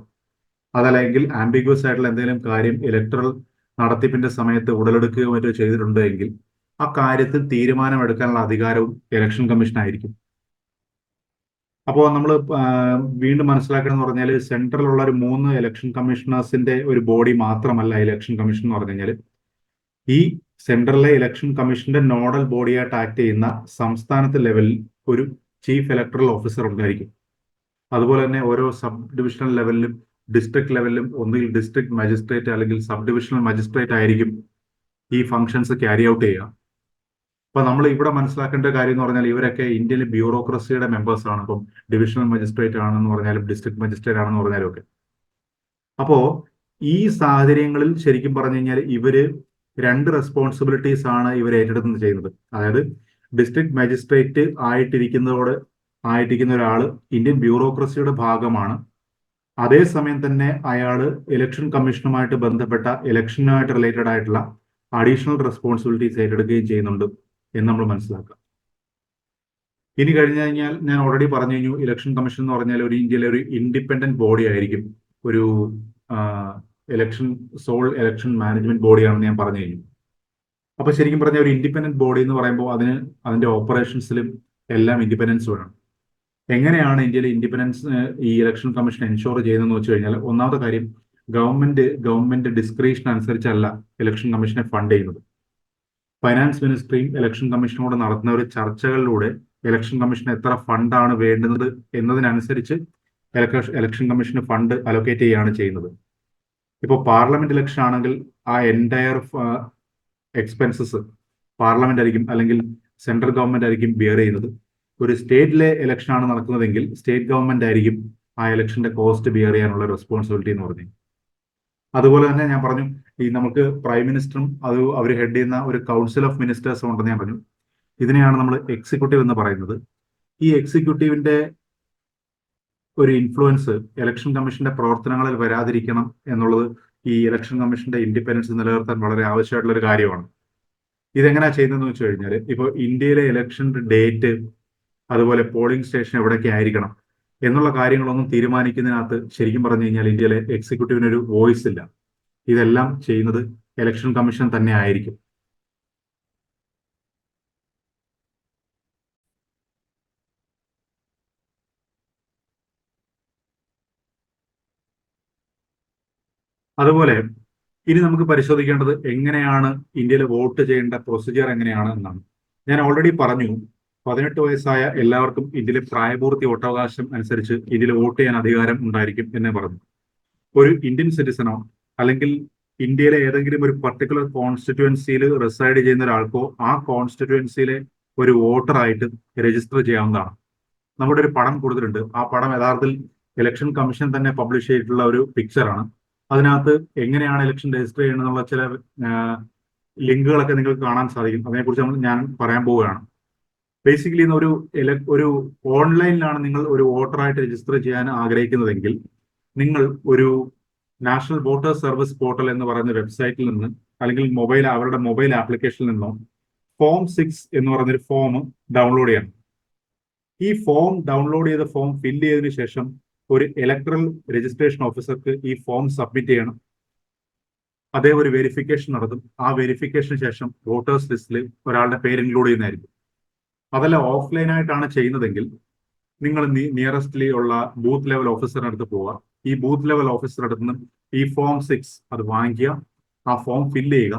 അതല്ലെങ്കിൽ ആംബിഗ്വസ് ആയിട്ടുള്ള എന്തെങ്കിലും കാര്യം ഇലക്ടറൽ നടത്തിപ്പിന്റെ സമയത്ത് ഉടലെടുക്കുകയോ മറ്റോ ചെയ്തിട്ടുണ്ട് എങ്കിൽ ആ കാര്യത്തിൽ തീരുമാനമെടുക്കാനുള്ള അധികാരവും ഇലക്ഷൻ കമ്മീഷനായിരിക്കും. അപ്പോൾ നമ്മൾ വീണ്ടും മനസ്സിലാക്കണമെന്ന് പറഞ്ഞാൽ സെൻട്രലുള്ള ഒരു 3 ഇലക്ഷൻ കമ്മീഷണേഴ്സിന്റെ ഒരു ബോഡി മാത്രമല്ല ഇലക്ഷൻ കമ്മീഷൻ എന്ന് പറഞ്ഞു കഴിഞ്ഞാൽ. ഈ സെൻട്രലിലെ ഇലക്ഷൻ കമ്മീഷന്റെ നോഡൽ ബോഡിയായിട്ട് ആക്ട് ചെയ്യുന്ന സംസ്ഥാനത്തെ ലെവലിൽ ഒരു ചീഫ് ഇലക്ടറൽ ഓഫീസർ ഉണ്ടായിരിക്കും. അതുപോലെ തന്നെ ഓരോ സബ് ഡിവിഷണൽ ലെവലിലും ഡിസ്ട്രിക്ട് ലെവലിലും ഒന്നുകിൽ ഡിസ്ട്രിക്ട് മജിസ്ട്രേറ്റ് അല്ലെങ്കിൽ സബ് ഡിവിഷണൽ മജിസ്ട്രേറ്റ് ആയിരിക്കും ഈ ഫങ്ഷൻസ് ക്യാരി ഔട്ട് ചെയ്യുക. അപ്പൊ നമ്മൾ ഇവിടെ മനസ്സിലാക്കേണ്ട കാര്യം എന്ന് പറഞ്ഞാൽ ഇവരൊക്കെ ഇന്ത്യയിലെ ബ്യൂറോക്രസിയുടെ മെമ്പേഴ്സ് ആണ്. ഇപ്പം ഡിവിഷണൽ മജിസ്ട്രേറ്റ് ആണെന്ന് പറഞ്ഞാലും ഡിസ്ട്രിക്ട് മജിസ്ട്രേറ്റ് ആണെന്ന് പറഞ്ഞാലും ഒക്കെ. അപ്പോ ഈ സാഹചര്യങ്ങളിൽ ശരിക്കും പറഞ്ഞു കഴിഞ്ഞാൽ ഇവര് രണ്ട് റെസ്പോൺസിബിലിറ്റീസ് ആണ് ഇവർ ഏറ്റെടുത്ത് ചെയ്യുന്നത്. അതായത് ഡിസ്ട്രിക്ട് മജിസ്ട്രേറ്റ് ആയിട്ടിരിക്കുന്ന ഒരാള് ഇന്ത്യൻ ബ്യൂറോക്രസിയുടെ ഭാഗമാണ്. അതേസമയം തന്നെ അയാള് ഇലക്ഷൻ കമ്മീഷനുമായിട്ട് ബന്ധപ്പെട്ട ഇലക്ഷനുമായിട്ട് റിലേറ്റഡ് ആയിട്ടുള്ള അഡീഷണൽ റെസ്പോൺസിബിലിറ്റീസ് ഏറ്റെടുക്കുകയും ചെയ്യുന്നുണ്ട് എന്ന് നമ്മൾ മനസ്സിലാക്കാം. ഇനി കഴിഞ്ഞു കഴിഞ്ഞാൽ ഞാൻ ഓൾറെഡി പറഞ്ഞു കഴിഞ്ഞു, ഇലക്ഷൻ കമ്മീഷൻ എന്ന് പറഞ്ഞാൽ ഒരു ഇന്ത്യയിലെ ഒരു ഇൻഡിപെൻഡന്റ് ബോഡി ആയിരിക്കും. ഒരു സോൾ ഇലക്ഷൻ മാനേജ്മെന്റ് ബോഡിയാണെന്ന് ഞാൻ പറഞ്ഞു കഴിഞ്ഞു. അപ്പൊ ശരിക്കും പറഞ്ഞ ഒരു ഇൻഡിപെൻഡന്റ് ബോഡി എന്ന് പറയുമ്പോൾ അതിന്റെ ഓപ്പറേഷൻസിലും എല്ലാം ഇൻഡിപെൻഡൻസ് വേണം. എങ്ങനെയാണ് ഇന്ത്യയിലെ ഇൻഡിപെൻഡൻസ് ഈ ഇലക്ഷൻ കമ്മീഷൻ എൻഷുർ ചെയ്യുന്നതെന്ന് വെച്ച് കഴിഞ്ഞാൽ, ഒന്നാമത്തെ കാര്യം ഗവൺമെന്റ് ഡിസ്ക്രിപ്ഷൻ അനുസരിച്ചല്ല ഇലക്ഷൻ കമ്മീഷനെ ഫണ്ട് ചെയ്യുന്നത്. ഫൈനാൻസ് മിനിസ്ട്രിയും ഇലക്ഷൻ കമ്മീഷനോട് നടത്തുന്ന ഒരു ചർച്ചകളിലൂടെ ഇലക്ഷൻ കമ്മീഷന് എത്ര ഫണ്ടാണ് വേണ്ടുന്നത് എന്നതിനനുസരിച്ച് ഇലക്ഷൻ കമ്മീഷന് ഫണ്ട് അലോക്കേറ്റ് ചെയ്യുകയാണ് ചെയ്യുന്നത്. ഇപ്പോൾ പാർലമെന്റ് ഇലക്ഷൻ ആണെങ്കിൽ ആ എൻറ്റയർ എക്സ്പെൻസസ് പാർലമെന്റ് ആയിരിക്കും അല്ലെങ്കിൽ സെൻട്രൽ ഗവൺമെന്റ് ആയിരിക്കും ബിയർ ചെയ്യുന്നത്. ഒരു സ്റ്റേറ്റിലെ ഇലക്ഷൻ ആണ് നടക്കുന്നതെങ്കിൽ സ്റ്റേറ്റ് ഗവൺമെന്റ് ആയിരിക്കും ആ ഇലക്ഷന്റെ കോസ്റ്റ് ബിയർ ചെയ്യാനുള്ള റെസ്പോൺസിബിലിറ്റി എന്ന് പറഞ്ഞു. അതുപോലെ തന്നെ ഞാൻ പറഞ്ഞു, ഈ നമുക്ക് പ്രൈം മിനിസ്റ്ററും അവർ ഹെഡ് ചെയ്യുന്ന ഒരു കൗൺസിൽ ഓഫ് മിനിസ്റ്റേഴ്സും ഉണ്ടെന്ന് ഞാൻ പറഞ്ഞു. ഇതിനെയാണ് നമ്മൾ എക്സിക്യൂട്ടീവ് എന്ന് പറയുന്നത്. ഈ എക്സിക്യൂട്ടീവിന്റെ ഒരു ഇൻഫ്ലുവൻസ് ഇലക്ഷൻ കമ്മീഷന്റെ പ്രവർത്തനങ്ങളിൽ വരാതിരിക്കണം എന്നുള്ളത് ഈ ഇലക്ഷൻ കമ്മീഷന്റെ ഇൻഡിപെൻഡൻസ് നിലനിർത്താൻ വളരെ ആവശ്യമായിട്ടുള്ള ഒരു കാര്യമാണ്. ഇതെങ്ങനെയാ ചെയ്യുന്നതെന്ന് വെച്ച് കഴിഞ്ഞാൽ, ഇപ്പോൾ ഇന്ത്യയിലെ ഇലക്ഷന്റെ ഡേറ്റ്, അതുപോലെ പോളിംഗ് സ്റ്റേഷൻ എവിടെയൊക്കെ ആയിരിക്കണം എന്നുള്ള കാര്യങ്ങളൊന്നും തീരുമാനിക്കുന്നതിനകത്ത് ശരിക്കും പറഞ്ഞു കഴിഞ്ഞാൽ ഇന്ത്യയിലെ എക്സിക്യൂട്ടീവിന് ഒരു വോയിസ് ഇല്ല. ഇതെല്ലാം ചെയ്യുന്നത് ഇലക്ഷൻ കമ്മീഷൻ തന്നെ ആയിരിക്കും. അതുപോലെ ഇനി നമുക്ക് പരിശോധിക്കേണ്ടത് എങ്ങനെയാണ് ഇന്ത്യയിൽ വോട്ട് ചെയ്യേണ്ട പ്രൊസീജിയർ എങ്ങനെയാണ് എന്നാണ്. ഞാൻ ഓൾറെഡി പറഞ്ഞു, 18 വയസ്സായ എല്ലാവർക്കും ഇന്ത്യയിലെ പ്രായപൂർത്തി വോട്ടവകാശം അനുസരിച്ച് ഇന്ത്യയിൽ വോട്ട് ചെയ്യാൻ അധികാരം ഉണ്ടായിരിക്കും എന്ന് പറഞ്ഞു. ഒരു ഇന്ത്യൻ സിറ്റിസണോ അല്ലെങ്കിൽ ഇന്ത്യയിലെ ഏതെങ്കിലും ഒരു പർട്ടിക്കുലർ കോൺസ്റ്റിറ്റ്യുവൻസിയിൽ റിസൈഡ് ചെയ്യുന്ന ഒരാൾക്കോ ആ കോൺസ്റ്റിറ്റ്യുവൻസിയിലെ ഒരു വോട്ടറായിട്ട് രജിസ്റ്റർ ചെയ്യാവുന്നതാണ്. നമ്മുടെ ഒരു പടം കൊടുത്തിട്ടുണ്ട്. ആ പടം യഥാർത്ഥത്തിൽ ഇലക്ഷൻ കമ്മീഷൻ തന്നെ പബ്ലിഷ് ചെയ്തിട്ടുള്ള ഒരു പിക്ചറാണ്. അതിനകത്ത് എങ്ങനെയാണ് ഇലക്ഷൻ രജിസ്റ്റർ ചെയ്യണമെന്നുള്ള ചില ലിങ്കുകളൊക്കെ നിങ്ങൾക്ക് കാണാൻ സാധിക്കും. അതിനെക്കുറിച്ച് ഞാൻ പറയാൻ പോവുകയാണ്. ബേസിക്കലി ഒരു ഓൺലൈനിലാണ് നിങ്ങൾ ഒരു വോട്ടറായിട്ട് രജിസ്റ്റർ ചെയ്യാൻ ആഗ്രഹിക്കുന്നതെങ്കിൽ നിങ്ങൾ ഒരു നാഷണൽ വോട്ടേഴ്സ് സർവീസ് പോർട്ടൽ എന്ന് പറയുന്ന വെബ്സൈറ്റിൽ നിന്ന് അല്ലെങ്കിൽ അവരുടെ മൊബൈൽ ആപ്ലിക്കേഷനിൽ നിന്നോ ഫോം 6 എന്ന് പറയുന്നൊരു ഫോം ഡൗൺലോഡ് ചെയ്യണം. ഈ ഫോം ഡൗൺലോഡ് ചെയ്ത ഫോം ഫില്ല് ചെയ്തതിനു ശേഷം ഒരു ഇലക്ട്രൽ രജിസ്ട്രേഷൻ ഓഫീസർക്ക് ഈ ഫോം സബ്മിറ്റ് ചെയ്യണം. അദ്ദേഹം ഒരു വെരിഫിക്കേഷൻ നടത്തും. ആ വെരിഫിക്കേഷന് ശേഷം വോട്ടേഴ്സ് ലിസ്റ്റിൽ ഒരാളുടെ പേര് ഇൻക്ലൂഡ് ചെയ്യുന്നതായിരിക്കും. അതല്ല ഓഫ്ലൈൻ ആയിട്ടാണ് ചെയ്യുന്നതെങ്കിൽ നിങ്ങൾ നിയറസ്റ്റ്ലി ഉള്ള ബൂത്ത് ലെവൽ ഓഫീസറിന്റെ അടുത്ത് പോവുക. ഈ ബൂത്ത് ലെവൽ ഓഫീസറുടെ അടുത്ത് നിന്ന് ഈ ഫോം 6 അത് വാങ്ങിക്കുക. ആ ഫോം ഫില്ല് ചെയ്യുക.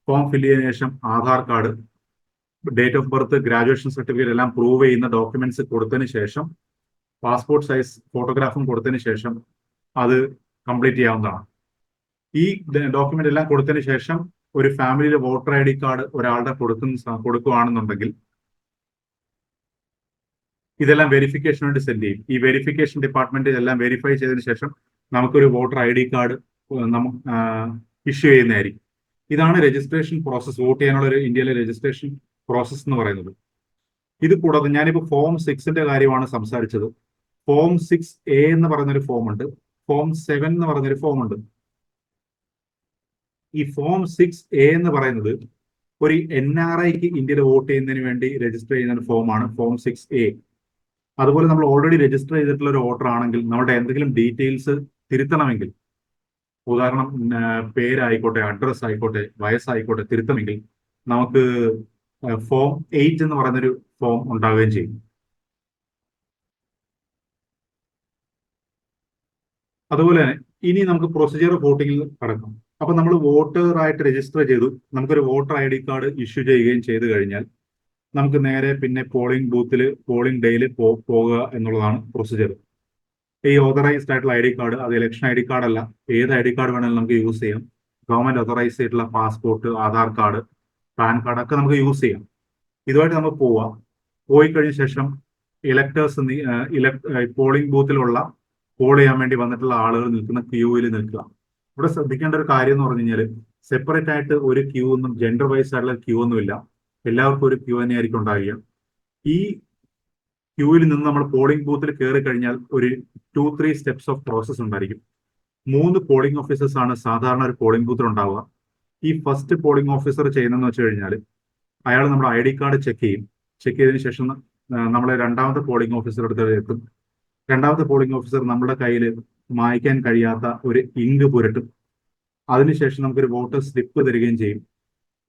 ഫോം ഫില്ല് ചെയ്തതിനു ശേഷം Aadhaar card, date of birth, graduation certificate എല്ലാം പ്രൂവ് ചെയ്യുന്ന ഡോക്യുമെന്റ്സ് കൊടുത്തതിന് ശേഷം പാസ്പോർട്ട് സൈസ് ഫോട്ടോഗ്രാഫും കൊടുത്തതിന് ശേഷം അത് കംപ്ലീറ്റ് ചെയ്യാവുന്നതാണ്. ഈ ഡോക്യുമെന്റ് എല്ലാം കൊടുത്തതിന് ശേഷം ഒരു ഫാമിലിയിലെ വോട്ടർ ID കാർഡ് ഒരാളുടെ കൊടുക്കുകയാണെന്നുണ്ടെങ്കിൽ ഇതെല്ലാം വെരിഫിക്കേഷന് വേണ്ടി സെൻഡ് ചെയ്യും. ഈ വെരിഫിക്കേഷൻ ഡിപ്പാർട്ട്മെന്റ് ഇതെല്ലാം വെരിഫൈ ചെയ്തതിനു ശേഷം നമുക്കൊരു വോട്ടർ ID കാർഡ് ഇഷ്യൂ ചെയ്യുന്നതായിരിക്കും. ഇതാണ് രജിസ്ട്രേഷൻ പ്രോസസ്. വോട്ട് ചെയ്യാനുള്ള ഒരു ഇന്ത്യയിലെ രജിസ്ട്രേഷൻ പ്രോസസ് എന്ന് പറയുന്നത്. ഇത് കൂടാതെ ഞാനിപ്പോൾ ഫോം 6ന്റെ കാര്യമാണ് സംസാരിച്ചത്. ഫോം 6A എന്ന് പറയുന്നൊരു ഫോം ഉണ്ട്. ഫോം 7 എന്ന് പറയുന്നൊരു ഫോം ഉണ്ട്. ഈ ഫോം 6A എന്ന് പറയുന്നത് ഒരു NRIക്ക് ഇന്ത്യയിൽ വോട്ട് ചെയ്യുന്നതിന് വേണ്ടി രജിസ്റ്റർ ചെയ്യുന്ന ഒരു ഫോമാണ് ഫോം 6A. അതുപോലെ നമ്മൾ ഓൾറെഡി രജിസ്റ്റർ ചെയ്തിട്ടുള്ള ഒരു വോട്ടർ ആണെങ്കിൽ നമ്മുടെ എന്തെങ്കിലും ഡീറ്റെയിൽസ് തിരുത്തണമെങ്കിൽ, ഉദാഹരണം പേരായിക്കോട്ടെ, അഡ്രസ് ആയിക്കോട്ടെ, വയസ്സായിക്കോട്ടെ, തിരുത്തണമെങ്കിൽ നമുക്ക് ഫോം 8 എന്ന് പറയുന്നൊരു ഫോം ഉണ്ടാവുകയും ചെയ്യും. അതുപോലെ ഇനി നമുക്ക് പ്രൊസീജിയർ വോട്ടിങ്ങിൽ കടക്കാം. അപ്പൊ നമ്മൾ വോട്ടറായിട്ട് രജിസ്റ്റർ ചെയ്തു, നമുക്കൊരു വോട്ടർ ID കാർഡ് ഇഷ്യൂ ചെയ്യുകയും ചെയ്തു കഴിഞ്ഞാൽ നമുക്ക് നേരെ പിന്നെ പോളിംഗ് ബൂത്തിൽ പോളിംഗ് ഡേയിൽ പോകുക എന്നുള്ളതാണ് പ്രൊസീജിയർ. ഈ ഓതറൈസ്ഡ് ആയിട്ടുള്ള ID കാർഡ് അത് ഇലക്ഷൻ ID കാർഡ് അല്ല, ഏത് ID കാർഡ് വേണമെങ്കിലും നമുക്ക് യൂസ് ചെയ്യാം. ഗവൺമെന്റ് ഓതറൈസ് ചെയ്തിട്ടുള്ള passport, Aadhaar card, pan card ഒക്കെ നമുക്ക് യൂസ് ചെയ്യാം. ഇതുമായിട്ട് നമുക്ക് പോവാം. പോയി കഴിഞ്ഞ ശേഷം ഇലക്ടേഴ്സ് പോളിംഗ് ബൂത്തിലുള്ള പോൾ ചെയ്യാൻ വേണ്ടി വന്നിട്ടുള്ള ആളുകൾ നിൽക്കുന്ന ക്യൂവിൽ നിൽക്കുക. ഇവിടെ ശ്രദ്ധിക്കേണ്ട ഒരു കാര്യം എന്ന് പറഞ്ഞു കഴിഞ്ഞാൽ സെപ്പറേറ്റ് ആയിട്ട് ഒരു ക്യൂ ഒന്നും, ജെൻഡർ വൈസ് ആയിട്ടുള്ള ക്യൂ ഒന്നുമില്ല. എല്ലാവർക്കും ഒരു ക്യൂ തന്നെയായിരിക്കും ഉണ്ടാവുക. ഈ ക്യൂവിൽ നിന്ന് നമ്മൾ പോളിംഗ് ബൂത്തിൽ കയറി കഴിഞ്ഞാൽ ഒരു 2-3 സ്റ്റെപ്സ് ഓഫ് പ്രോസസ് ഉണ്ടായിരിക്കും. 3 പോളിംഗ് ഓഫീസേഴ്സ് ആണ് സാധാരണ ഒരു പോളിംഗ് ബൂത്തിൽ ഉണ്ടാവുക. ഈ ഫസ്റ്റ് പോളിംഗ് ഓഫീസർ ചെയ്യുന്നതെന്ന് വെച്ച് കഴിഞ്ഞാൽ അയാൾ നമ്മുടെ ID കാർഡ് ചെക്ക് ചെയ്യും. ചെക്ക് ചെയ്തതിനു ശേഷം നമ്മളെ രണ്ടാമത്തെ പോളിംഗ് ഓഫീസർ അടുത്ത് എത്തും. രണ്ടാമത്തെ പോളിംഗ് ഓഫീസർ നമ്മുടെ കയ്യിൽ മായ്ക്കാൻ കഴിയാത്ത ഒരു ഇങ്ക് പുരട്ടും. അതിനുശേഷം നമുക്കൊരു വോട്ടർ സ്ലിപ്പ് തരികയും ചെയ്യും.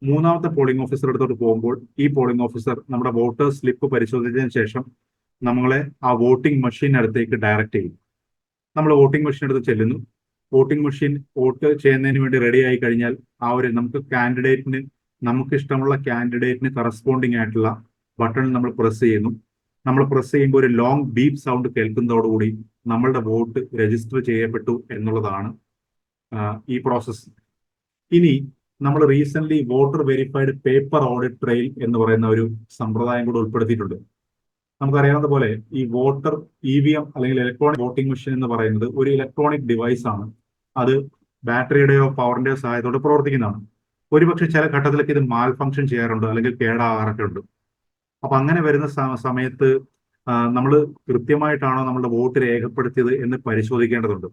മൂന്നാമത്തെ പോളിംഗ് ഓഫീസർ അടുത്തോട്ട് പോകുമ്പോൾ ഈ പോളിംഗ് ഓഫീസർ നമ്മുടെ വോട്ടർ സ്ലിപ്പ് പരിശോധിച്ചതിന് ശേഷം നമ്മളെ ആ വോട്ടിംഗ് മെഷീൻ അടുത്തേക്ക് ഡയറക്റ്റ് ചെയ്യും. നമ്മൾ വോട്ടിംഗ് മെഷീൻ എടുത്ത് ചെല്ലുന്നു. വോട്ടിംഗ് മെഷീൻ വോട്ട് ചെയ്യുന്നതിന് വേണ്ടി റെഡി ആയി കഴിഞ്ഞാൽ നമുക്ക് ഇഷ്ടമുള്ള കാൻഡിഡേറ്റിന് കറസ്പോണ്ടിങ് ആയിട്ടുള്ള ബട്ടൺ നമ്മൾ പ്രസ് ചെയ്യുന്നു. നമ്മൾ പ്രസ് ചെയ്യുമ്പോൾ ഒരു ലോങ് ബീപ്പ് സൗണ്ട് കേൾക്കുന്നതോടുകൂടി നമ്മളുടെ വോട്ട് രജിസ്റ്റർ ചെയ്യപ്പെട്ടു എന്നുള്ളതാണ് ഈ പ്രോസസ്സ്. ഇനി നമ്മൾ recent voter verified paper audit trail എന്ന് പറയുന്ന ഒരു സമ്പ്രദായം കൂടെ ഉൾപ്പെടുത്തിയിട്ടുണ്ട്. നമുക്കറിയാവുന്ന പോലെ ഈ വോട്ടർ EVM അല്ലെങ്കിൽ ഇലക്ട്രോണിക് വോട്ടിംഗ് മെഷീൻ എന്ന് പറയുന്നത് ഒരു ഇലക്ട്രോണിക് ഡിവൈസ് ആണ്. അത് ബാറ്ററിയുടെയോ പവറിന്റെയോ സഹായത്തോടെ പ്രവർത്തിക്കുന്നതാണ്. ഒരുപക്ഷെ ചില ഘട്ടത്തിലൊക്കെ ഇത് മാൽ ഫംഗ്ഷൻ ചെയ്യാറുണ്ട്, അല്ലെങ്കിൽ കേടാകാറൊക്കെ ഉണ്ട്. അപ്പൊ അങ്ങനെ വരുന്ന സമയത്ത് നമ്മൾ കൃത്യമായിട്ടാണോ നമ്മുടെ വോട്ട് രേഖപ്പെടുത്തിയത് എന്ന് പരിശോധിക്കേണ്ടതുണ്ട്.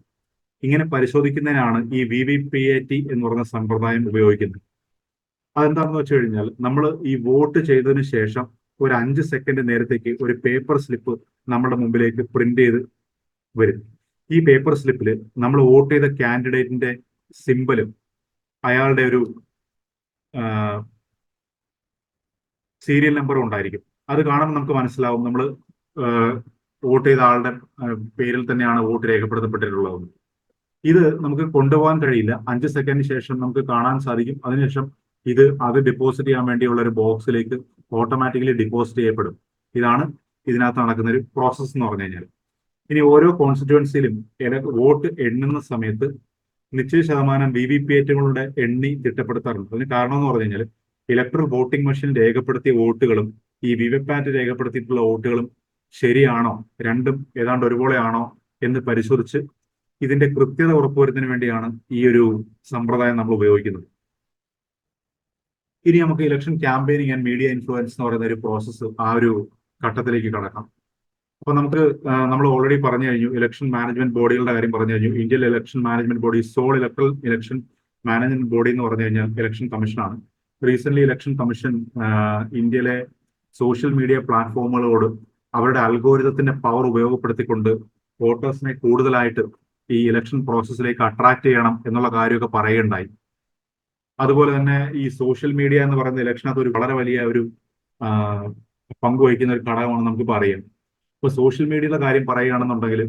ഇങ്ങനെ പരിശോധിക്കുന്നതിനാണ് ഈ VVPAT എന്ന് പറയുന്ന സമ്പ്രദായം ഉപയോഗിക്കുന്നത്. അതെന്താണെന്ന് വെച്ച് കഴിഞ്ഞാൽ നമ്മൾ ഈ വോട്ട് ചെയ്തതിനു ശേഷം ഒരു 5 സെക്കൻഡ് നേരത്തേക്ക് ഒരു പേപ്പർ സ്ലിപ്പ് നമ്മുടെ മുമ്പിലേക്ക് പ്രിന്റ് ചെയ്ത് വരും. ഈ പേപ്പർ സ്ലിപ്പിൽ നമ്മൾ വോട്ട് ചെയ്ത കാൻഡിഡേറ്റിന്റെ സിമ്പലും അയാളുടെ ഒരു സീരിയൽ നമ്പറും ഉണ്ടായിരിക്കും. അത് കാണുമ്പോൾ നമുക്ക് മനസ്സിലാവും നമ്മൾ വോട്ട് ചെയ്ത ആളുടെ പേരിൽ തന്നെയാണ് വോട്ട് രേഖപ്പെടുത്തപ്പെട്ടിട്ടുള്ളത്. ഇത് നമുക്ക് കൊണ്ടുപോകാൻ കഴിയില്ല. 5 സെക്കൻഡിന് ശേഷം നമുക്ക് കാണാൻ സാധിക്കും. അതിനുശേഷം അത് ഡെപ്പോസിറ്റ് ചെയ്യാൻ വേണ്ടിയുള്ള ഒരു ബോക്സിലേക്ക് ഓട്ടോമാറ്റിക്കലി ഡെപ്പോസിറ്റ് ചെയ്യപ്പെടും. ഇതാണ് ഇതിനകത്ത് നടക്കുന്ന ഒരു പ്രോസസ്സ് എന്ന് പറഞ്ഞു കഴിഞ്ഞാൽ. ഇനി ഓരോ കോൺസ്റ്റിറ്റ്യുവൻസിയിലും വോട്ട് എണ്ണുന്ന സമയത്ത് നിശ്ചിത ശതമാനം VVPATകളുടെ എണ്ണി തിട്ടപ്പെടുത്താറുണ്ട്. അതിന് കാരണം എന്ന് പറഞ്ഞു കഴിഞ്ഞാൽ ഇലക്ട്രൽ വോട്ടിംഗ് മെഷീൻ രേഖപ്പെടുത്തിയ വോട്ടുകളും ഈ VVPAT രേഖപ്പെടുത്തിയിട്ടുള്ള വോട്ടുകളും ശരിയാണോ, രണ്ടും ഏതാണ്ട് ഒരുപോലെ ആണോ എന്ന് പരിശോധിച്ച് ഇതിന്റെ കൃത്യത ഉറപ്പുവരുത്തുന്നതിന് വേണ്ടിയാണ് ഈ ഒരു സമ്പ്രദായം നമ്മൾ ഉപയോഗിക്കുന്നത്. ഇനി നമുക്ക് election campaigning and media influence എന്ന് പറയുന്ന ഒരു പ്രോസസ്സ് ആ ഒരു ഘട്ടത്തിലേക്ക് കടക്കാം. അപ്പൊ നമ്മൾ ഓൾറെഡി പറഞ്ഞു കഴിഞ്ഞു, ഇലക്ഷൻ മാനേജ്മെന്റ് ബോഡികളുടെ കാര്യം പറഞ്ഞു കഴിഞ്ഞു. Indian election management body, sole electoral election management body എന്ന് പറഞ്ഞു കഴിഞ്ഞാൽ ഇലക്ഷൻ കമ്മീഷനാണ്. റീസെന്റ് ഇലക്ഷൻ കമ്മീഷൻ ഇന്ത്യയിലെ സോഷ്യൽ മീഡിയ പ്ലാറ്റ്ഫോമുകളോട് അവരുടെ അൽഗോരിതത്തിന്റെ പവർ ഉപയോഗപ്പെടുത്തിക്കൊണ്ട് വോട്ടേഴ്സിനെ കൂടുതലായിട്ട് ഈ ഇലക്ഷൻ പ്രോസസ്സിലേക്ക് അട്രാക്ട് ചെയ്യണം എന്നുള്ള കാര്യമൊക്കെ പറയുകയുണ്ടായി. അതുപോലെ തന്നെ ഈ സോഷ്യൽ മീഡിയ എന്ന് പറയുന്ന ഇലക്ഷനകത്ത് ഒരു വളരെ വലിയ ഒരു പങ്കുവഹിക്കുന്ന ഒരു ഘടകമാണ് നമുക്ക് പറയാം. ഇപ്പൊ സോഷ്യൽ മീഡിയയുടെ കാര്യം പറയുകയാണെന്നുണ്ടെങ്കിൽ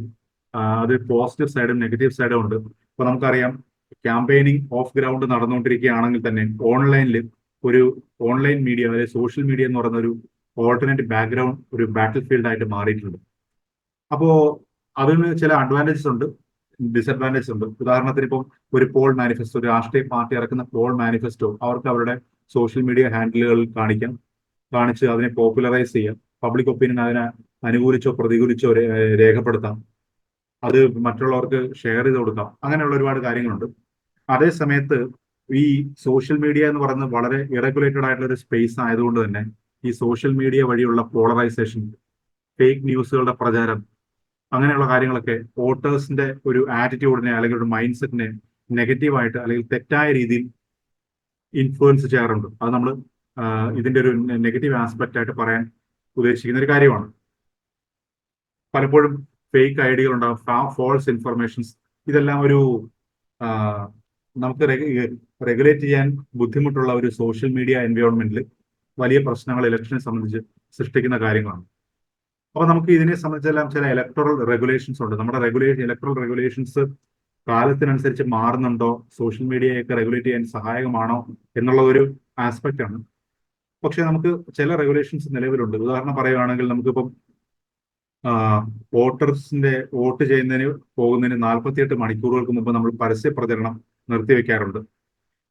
അത് പോസിറ്റീവ് സൈഡും നെഗറ്റീവ് സൈഡും ഉണ്ട്. ഇപ്പൊ നമുക്കറിയാം, ക്യാമ്പയിനിങ് ഓഫ് ഗ്രൗണ്ട് നടന്നുകൊണ്ടിരിക്കുകയാണെങ്കിൽ തന്നെ ഓൺലൈനിൽ ഒരു ഓൺലൈൻ മീഡിയ, അതായത് സോഷ്യൽ മീഡിയ എന്ന് പറയുന്ന ഒരു ഓൾട്ടർനേറ്റ് ബാക്ക്ഗ്രൗണ്ട്, ഒരു ബാറ്റിൽ ഫീൽഡ് ആയിട്ട് മാറിയിട്ടുണ്ട്. അപ്പോ അതിന് ചില അഡ്വാൻറ്റേജസ് ഉണ്ട്, ഡിസഡ്വാൻറ്റേജസ് ഉണ്ട്. ഉദാഹരണത്തിന് ഇപ്പം ഒരു പോൾ മാനിഫെസ്റ്റോ, ഒരു രാഷ്ട്രീയ പാർട്ടി ഇറക്കുന്ന പോൾ മാനിഫെസ്റ്റോ അവർക്ക് അവരുടെ സോഷ്യൽ മീഡിയ ഹാൻഡിലുകളിൽ കാണിച്ച് അതിനെ പോപ്പുലറൈസ് ചെയ്യാം. പബ്ലിക് ഒപ്പീനിയൻ അതിനെ അനുകൂലിച്ചോ പ്രതികൂലിച്ചോ രേഖപ്പെടുത്താം. അത് മറ്റുള്ളവർക്ക് ഷെയർ ചെയ്ത് കൊടുക്കാം. അങ്ങനെയുള്ള ഒരുപാട് കാര്യങ്ങളുണ്ട്. അതേ സമയത്ത് ഈ സോഷ്യൽ മീഡിയ എന്ന് പറയുന്നത് വളരെ ഇറഗുലേറ്റഡ് ആയിട്ടുള്ള ഒരു സ്പേസ് ആയതുകൊണ്ട് തന്നെ ഈ സോഷ്യൽ മീഡിയ വഴിയുള്ള പോളറൈസേഷൻ, ഫേക്ക് ന്യൂസുകളുടെ പ്രചാരം, അങ്ങനെയുള്ള കാര്യങ്ങളൊക്കെ വോട്ടേഴ്സിന്റെ ഒരു ആറ്റിറ്റ്യൂഡിനെ അല്ലെങ്കിൽ ഒരു മൈൻഡ് സെറ്റിനെ നെഗറ്റീവായിട്ട് അല്ലെങ്കിൽ തെറ്റായ രീതിയിൽ ഇൻഫ്ലുവൻസ് ചെയ്യാറുണ്ട്. അത് നമ്മൾ ഇതിന്റെ ഒരു നെഗറ്റീവ് ആസ്പെക്റ്റ് ആയിട്ട് പറയാൻ ഉദ്ദേശിക്കുന്ന ഒരു കാര്യമാണ്. പലപ്പോഴും ഫേക്ക് ഐഡികൾ ഉണ്ടാകും, ഫോൾസ് ഇൻഫർമേഷൻസ്. ഇതെല്ലാം ഒരു നമുക്ക് റെഗുലേറ്റ് ചെയ്യാൻ ബുദ്ധിമുട്ടുള്ള ഒരു സോഷ്യൽ മീഡിയ എൻവയോൺമെന്റിൽ വലിയ പ്രശ്നങ്ങൾ ഇലക്ഷനെ സംബന്ധിച്ച് സൃഷ്ടിക്കുന്ന കാര്യങ്ങളാണ്. അപ്പൊ നമുക്ക് ഇതിനെ സംബന്ധിച്ചെല്ലാം ചില ഇലക്ടറൽ റെഗുലേഷൻസ് ഉണ്ട്. നമ്മുടെ ഇലക്ടറൽ റെഗുലേഷൻസ് കാലത്തിനനുസരിച്ച് മാറുന്നുണ്ടോ, സോഷ്യൽ മീഡിയയൊക്കെ റെഗുലേറ്റ് ചെയ്യാൻ സഹായകമാണോ എന്നുള്ള ഒരു ആസ്പെക്ട് ആണ്. പക്ഷെ നമുക്ക് ചില റെഗുലേഷൻസ് നിലവിലുണ്ട്. ഉദാഹരണം പറയുകയാണെങ്കിൽ നമുക്കിപ്പം വോട്ടേഴ്സിന്റെ വോട്ട് ചെയ്യുന്നതിന് പോകുന്നതിന് 48 മണിക്കൂറുകൾക്ക് മുമ്പ് നമ്മൾ പരസ്യ പ്രചരണം നിർത്തിവെക്കാറുണ്ട്.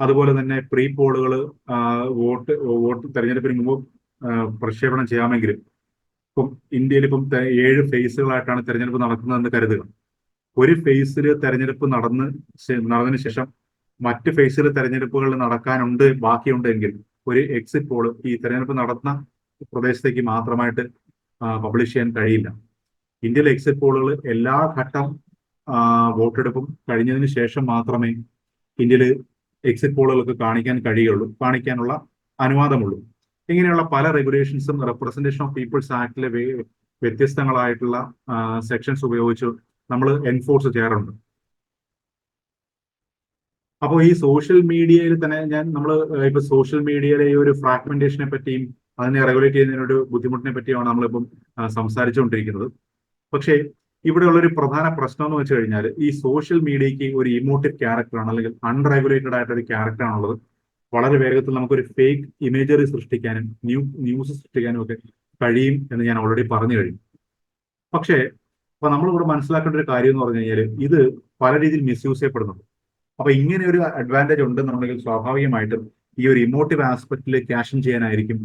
അതുപോലെ തന്നെ പ്രീ പോളുകൾ വോട്ട് വോട്ട് തെരഞ്ഞെടുപ്പിന് മുമ്പ് പ്രക്ഷേപണം ചെയ്യാമെങ്കിലും ഇപ്പം ഇന്ത്യയിൽ ഇപ്പം 7 ഫേസുകളായിട്ടാണ് തെരഞ്ഞെടുപ്പ് നടക്കുന്നതെന്ന് കരുതുക. ഒരു ഫേസിൽ തെരഞ്ഞെടുപ്പ് നടന്നതിന് ശേഷം മറ്റ് ഫേസിൽ തെരഞ്ഞെടുപ്പുകൾ നടക്കാനുണ്ട് ബാക്കിയുണ്ടെങ്കിൽ ഒരു എക്സിറ്റ് പോൾ ഈ തെരഞ്ഞെടുപ്പ് നടന്ന പ്രദേശത്തേക്ക് മാത്രമായിട്ട് പബ്ലിഷ് ചെയ്യാൻ കഴിയില്ല. ഇന്ത്യയിലെ എക്സിറ്റ് പോളുകൾ എല്ലാ ഘട്ടം വോട്ടെടുപ്പും കഴിഞ്ഞതിന് ശേഷം മാത്രമേ ഇന്ത്യയിൽ എക്സിറ്റ് പോളുകൾക്ക് കാണിക്കാനുള്ള അനുവാദമുള്ളൂ. ഇങ്ങനെയുള്ള പല റെഗുലേഷൻസും റെപ്രസെന്റേഷൻ ഓഫ് പീപ്പിൾസ് ആക്ടിലെ വ്യത്യസ്തങ്ങളായിട്ടുള്ള സെക്ഷൻസ് ഉപയോഗിച്ച് നമ്മൾ എൻഫോഴ്സ് ചെയ്യാറുണ്ട്. അപ്പോൾ ഈ സോഷ്യൽ മീഡിയയിൽ തന്നെ ഇപ്പൊ സോഷ്യൽ മീഡിയയിലെ ഈ ഒരു ഫ്രാഗ്മെന്റേഷനെ പറ്റിയും അതിനെ റെഗുലേറ്റ് ചെയ്യുന്നതിനൊരു ബുദ്ധിമുട്ടിനെ പറ്റിയാണ് നമ്മളിപ്പം സംസാരിച്ചുകൊണ്ടിരിക്കുന്നത്. പക്ഷേ ഇവിടെയുള്ള ഒരു പ്രധാന പ്രശ്നം എന്ന് വെച്ച് കഴിഞ്ഞാൽ ഈ സോഷ്യൽ മീഡിയയ്ക്ക് ഒരു ഇമോട്ടീവ് ക്യാരക്ടറാണ്, അല്ലെങ്കിൽ അൺറെഗുലേറ്റഡ് ആയിട്ടൊരു ക്യാരക്ടറാണുള്ളത്. വളരെ വേഗത്തിൽ നമുക്കൊരു ഫേക്ക് ഇമേജറി സൃഷ്ടിക്കാനും ന്യൂസ് സൃഷ്ടിക്കാനും ഒക്കെ കഴിയും എന്ന് ഞാൻ ഓൾറെഡി പറഞ്ഞു കഴിഞ്ഞു. പക്ഷേ അപ്പൊ നമ്മളിവിടെ മനസ്സിലാക്കേണ്ട ഒരു കാര്യം എന്ന് പറഞ്ഞു കഴിഞ്ഞാൽ ഇത് പല രീതിയിൽ മിസ്യൂസ് ചെയ്യപ്പെടുന്നുണ്ട്. അപ്പൊ ഇങ്ങനെ ഒരു അഡ്വാൻറ്റേജ് ഉണ്ടെന്നുണ്ടെങ്കിൽ സ്വാഭാവികമായിട്ടും ഈ ഒരു ഇമോട്ടീവ് ആസ്പെക്റ്റിൽ ക്യാഷൻ ചെയ്യാനായിരിക്കും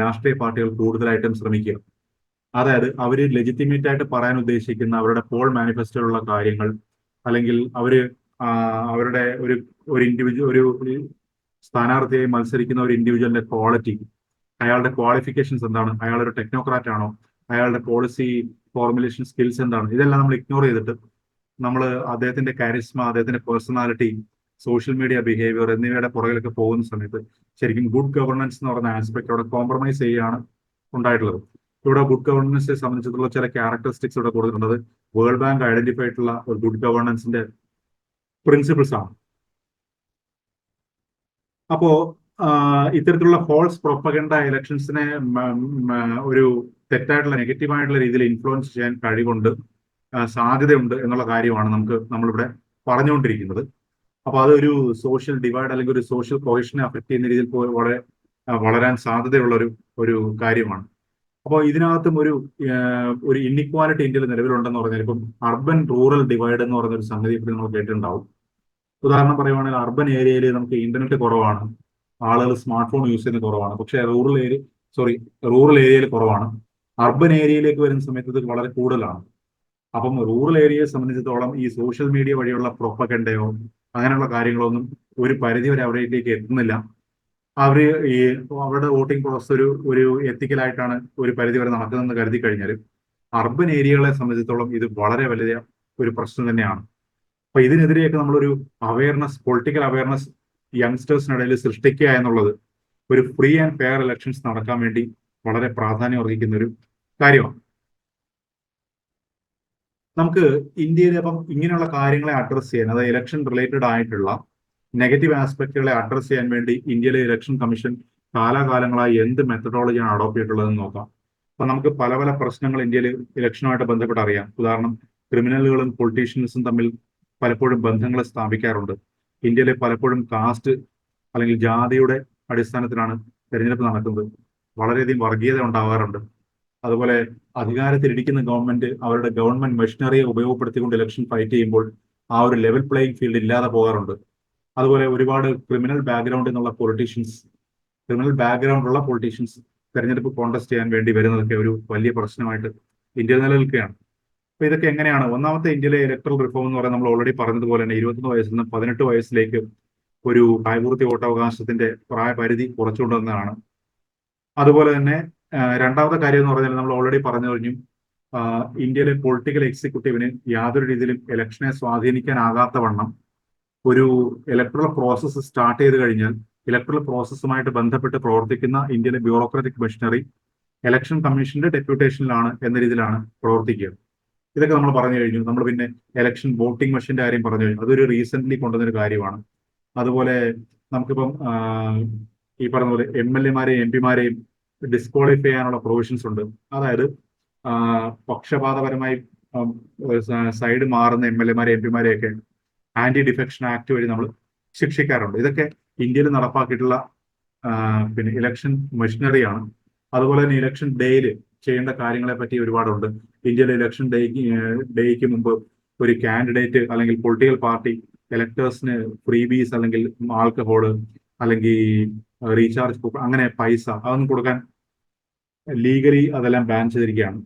രാഷ്ട്രീയ പാർട്ടികൾ കൂടുതലായിട്ടും ശ്രമിക്കുക. അതായത് അവർ ലെജിറ്റിമേറ്റ് ആയിട്ട് പറയാൻ ഉദ്ദേശിക്കുന്ന അവരുടെ പോൾ മാനിഫെസ്റ്റോയിലുള്ള കാര്യങ്ങൾ, അല്ലെങ്കിൽ അവരുടെ ഒരു ഒരു സ്ഥാനാർത്ഥിയായി മത്സരിക്കുന്ന ഒരു ഇൻഡിവിജ്വലിന്റെ ക്വാളിറ്റി, അയാളുടെ ക്വാളിഫിക്കേഷൻസ് എന്താണ്, അയാളൊരു ടെക്നോക്രാറ്റ് ആണോ, അയാളുടെ പോളിസി ഫോർമുലേഷൻ സ്കിൽസ് എന്താണ്, ഇതെല്ലാം നമ്മൾ ഇഗ്നോർ ചെയ്തിട്ട് നമ്മൾ അദ്ദേഹത്തിന്റെ കാരിസ്മ, അദ്ദേഹത്തിന്റെ പേഴ്സണാലിറ്റി, സോഷ്യൽ മീഡിയ ബിഹേവിയർ എന്നിവയുടെ പുറകിലൊക്കെ പോകുന്ന സമയത്ത് ശരിക്കും ഗുഡ് ഗവർണൻസ് എന്ന് പറയുന്ന ആസ്പെക്ട് അവിടെ കോംപ്രമൈസ് ചെയ്യുകയാണ് ഉണ്ടായിട്ടുള്ളത്. ഇവിടെ ഗുഡ് ഗവർണൻസിനെ സംബന്ധിച്ചിട്ടുള്ള ചില ക്യാരക്ടറിസ്റ്റിക്സ് ഇവിടെ കൊടുത്തിട്ടുള്ളത് വേൾഡ് ബാങ്ക് ഐഡന്റിഫൈ ആയിട്ടുള്ള ഒരു ഗുഡ് ഗവർണൻസിന്റെ പ്രിൻസിപ്പിൾസ് ആണ്. അപ്പോ ഇത്തരത്തിലുള്ള ഫോൾസ് പ്രൊപ്പഗൻഡ ഇലക്ഷൻസിനെ ഒരു തെറ്റായിട്ടുള്ള നെഗറ്റീവായിട്ടുള്ള രീതിയിൽ ഇൻഫ്ലുവൻസ് ചെയ്യാൻ കഴിവുണ്ട്, സാധ്യതയുണ്ട് എന്നുള്ള കാര്യമാണ് നമ്മളിവിടെ പറഞ്ഞുകൊണ്ടിരിക്കുന്നത്. അപ്പൊ അതൊരു സോഷ്യൽ ഡിവൈഡ് അല്ലെങ്കിൽ ഒരു സോഷ്യൽ കൊഹേഷനെ അഫക്ട് ചെയ്യുന്ന രീതിയിൽ വളരാൻ സാധ്യതയുള്ള ഒരു കാര്യമാണ്. അപ്പോൾ ഇതിനകത്തും ഒരു ഇൻഇക്വാലിറ്റി ഇന്ത്യയിൽ നിലവിലുണ്ടെന്ന് പറഞ്ഞാൽ ഇപ്പം അർബൻ റൂറൽ ഡിവൈഡ് എന്ന് പറയുന്ന ഒരു സംഗതി ഇപ്പോൾ നമ്മൾ കേട്ടിട്ടുണ്ടാവും. ഉദാഹരണം പറയുവാണെങ്കിൽ അർബൻ ഏരിയയിൽ നമുക്ക് ഇന്റർനെറ്റ് കുറവാണ്, ആളുകൾ സ്മാർട്ട് ഫോൺ യൂസ് ചെയ്യുന്നത് കുറവാണ്. പക്ഷേ റൂറൽ ഏരിയയിൽ കുറവാണ്. അർബൻ ഏരിയയിലേക്ക് വരുന്ന സമയത്ത് ഇത് വളരെ കൂടുതലാണ്. അപ്പം റൂറൽ ഏരിയയെ സംബന്ധിച്ചിടത്തോളം ഈ സോഷ്യൽ മീഡിയ വഴിയുള്ള പ്രൊപ്പഗൻഡയോ അങ്ങനെയുള്ള കാര്യങ്ങളൊന്നും ഒരു പരിധി വരെ അവരിലേക്ക് എത്തുന്നില്ല. അവരുടെ വോട്ടിംഗ് പ്രോസസ് ഒരു എത്തിക്കലായിട്ടാണ് ഒരു പരിധി വരെ നടക്കുന്നതെന്ന് കരുതി കഴിഞ്ഞാൽ അർബൻ ഏരിയകളെ സംബന്ധിച്ചിടത്തോളം ഇത് വളരെ വലിയ ഒരു പ്രശ്നം തന്നെയാണ്. അപ്പൊ ഇതിനെതിരെയൊക്കെ നമ്മളൊരു പൊളിറ്റിക്കൽ അവയർനെസ് യങ്സ്റ്റേഴ്സിനിടയിൽ സൃഷ്ടിക്കുക എന്നുള്ളത് ഒരു ഫ്രീ ആൻഡ് ഫെയർ ഇലക്ഷൻസ് നടക്കാൻ വേണ്ടി വളരെ പ്രാധാന്യം അർഹിക്കുന്ന ഒരു കാര്യമാണ്. നമുക്ക് ഇന്ത്യയിൽ അപ്പം ഇങ്ങനെയുള്ള കാര്യങ്ങളെ അഡ്രസ് ചെയ്യാൻ, അതായത് ഇലക്ഷൻ റിലേറ്റഡ് ആയിട്ടുള്ള നെഗറ്റീവ് ആസ്പെക്റ്റുകളെ അഡ്രസ് ചെയ്യാൻ വേണ്ടി ഇന്ത്യയിലെ ഇലക്ഷൻ കമ്മീഷൻ കാലാകാലങ്ങളായി എന്ത് മെത്തഡോളജിയാണ് അഡോപ്റ്റ് ചെയ്തിട്ടുള്ളതെന്ന് നോക്കാം. അപ്പൊ നമുക്ക് പല പല പ്രശ്നങ്ങൾ ഇന്ത്യയിൽ ഇലക്ഷനുമായിട്ട് ബന്ധപ്പെട്ട് അറിയാം. ഉദാഹരണം, ക്രിമിനലുകളും പൊളിറ്റീഷ്യൻസും തമ്മിൽ പലപ്പോഴും ബന്ധങ്ങൾ സ്ഥാപിക്കാറുണ്ട്. ഇന്ത്യയിലെ പലപ്പോഴും കാസ്റ്റ് അല്ലെങ്കിൽ ജാതിയുടെ അടിസ്ഥാനത്തിലാണ് തെരഞ്ഞെടുപ്പ് നടക്കുന്നത്. വളരെയധികം വർഗീയത ഉണ്ടാവാറുണ്ട്. അതുപോലെ അധികാരത്തിലിരിക്കുന്ന ഗവൺമെന്റ് അവരുടെ ഗവൺമെന്റ് മെഷീനറിയെ ഉപയോഗപ്പെടുത്തിക്കൊണ്ട് ഇലക്ഷൻ ഫൈറ്റ് ചെയ്യുമ്പോൾ ആ ഒരു ലെവൽ പ്ലേയിങ് ഫീൽഡ് ഇല്ലാതെ പോകാറുണ്ട്. അതുപോലെ ഒരുപാട് ക്രിമിനൽ ബാക്ക്ഗ്രൗണ്ട് ഉള്ള പൊളിറ്റീഷ്യൻസ് തെരഞ്ഞെടുപ്പ് കോൺടെസ്റ്റ് ചെയ്യാൻ വേണ്ടി വരുന്നതൊക്കെ ഒരു വലിയ പ്രശ്നമായിട്ട് ഇന്ത്യയിൽ നിലനിൽക്കുകയാണ്. അപ്പൊ ഇതൊക്കെ എങ്ങനെയാണ്? ഒന്നാമത്തെ ഇന്ത്യയിലെ ഇലക്ട്രൽ റിഫോം എന്ന് പറയുന്നത് നമ്മൾ ഓൾറെഡി പറഞ്ഞതുപോലെ തന്നെ 21 വയസ്സിൽ നിന്ന് 18 വയസ്സിലേക്ക് ഒരു പ്രായപൂർത്തി വോട്ടവകാശത്തിന്റെ പ്രായപരിധി കുറച്ചുകൊണ്ടുവന്നതാണ്. അതുപോലെ തന്നെ രണ്ടാമത്തെ കാര്യം എന്ന് പറഞ്ഞാൽ നമ്മൾ ഓൾറെഡി പറഞ്ഞു കഴിഞ്ഞു, ഇന്ത്യയിലെ പൊളിറ്റിക്കൽ എക്സിക്യൂട്ടീവിന് യാതൊരു രീതിയിലും ഇലക്ഷനെ സ്വാധീനിക്കാനാകാത്ത വണ്ണം ഒരു ഇലക്ട്രൽ പ്രോസസ്സ് സ്റ്റാർട്ട് ചെയ്ത് കഴിഞ്ഞാൽ ഇലക്ട്രൽ പ്രോസസ്സുമായിട്ട് ബന്ധപ്പെട്ട് പ്രവർത്തിക്കുന്ന ഇന്ത്യയിലെ ബ്യൂറോക്രാറ്റിക് മെഷീനറി ഇലക്ഷൻ കമ്മീഷന്റെ ഡെപ്യൂട്ടേഷനിലാണ് എന്ന രീതിയിലാണ് പ്രവർത്തിക്കുക. ഇതൊക്കെ നമ്മൾ പറഞ്ഞു കഴിഞ്ഞു. നമ്മൾ പിന്നെ ഇലക്ഷൻ വോട്ടിംഗ് മെഷീന്റെ കാര്യം പറഞ്ഞു കഴിഞ്ഞു, അതൊരു റീസെന്റ് കൊണ്ടുവന്നൊരു കാര്യമാണ്. അതുപോലെ നമുക്കിപ്പം ഈ പറഞ്ഞ പോലെ MLA-മാരെയും MP-മാരെയും ഡിസ്ക്വാളിഫൈ ചെയ്യാനുള്ള പ്രൊവിഷൻസ് ഉണ്ട്. അതായത് പക്ഷപാതപരമായി സൈഡ് മാറുന്ന MLA-മാരെ MP-മാരെയൊക്കെ ആന്റി ഡിഫെക്ഷൻ ആക്ട് വഴി നമ്മൾ ശിക്ഷിക്കാറുണ്ട്. ഇതൊക്കെ ഇന്ത്യയിൽ നടപ്പാക്കിയിട്ടുള്ള പിന്നെ ഇലക്ഷൻ മെഷീനറിയാണ്. അതുപോലെ തന്നെ ഇലക്ഷൻ ഡേയിൽ ചെയ്യേണ്ട കാര്യങ്ങളെ പറ്റി ഒരുപാടുണ്ട്. ഇന്ത്യയിലെ ഇലക്ഷൻ ഡേക്ക് മുമ്പ് ഒരു കാൻഡിഡേറ്റ് അല്ലെങ്കിൽ പൊളിറ്റിക്കൽ പാർട്ടി ഇലക്ടേഴ്സിന് ഫ്രീബീസ് അല്ലെങ്കിൽ ആൽക്കഹോള് അല്ലെങ്കിൽ റീചാർജ് കൂപ്പൺ അങ്ങനെ പൈസ അതൊന്നും കൊടുക്കാൻ ലീഗലി അതെല്ലാം ബാൻ ചെയ്തിരിക്കുകയാണ്.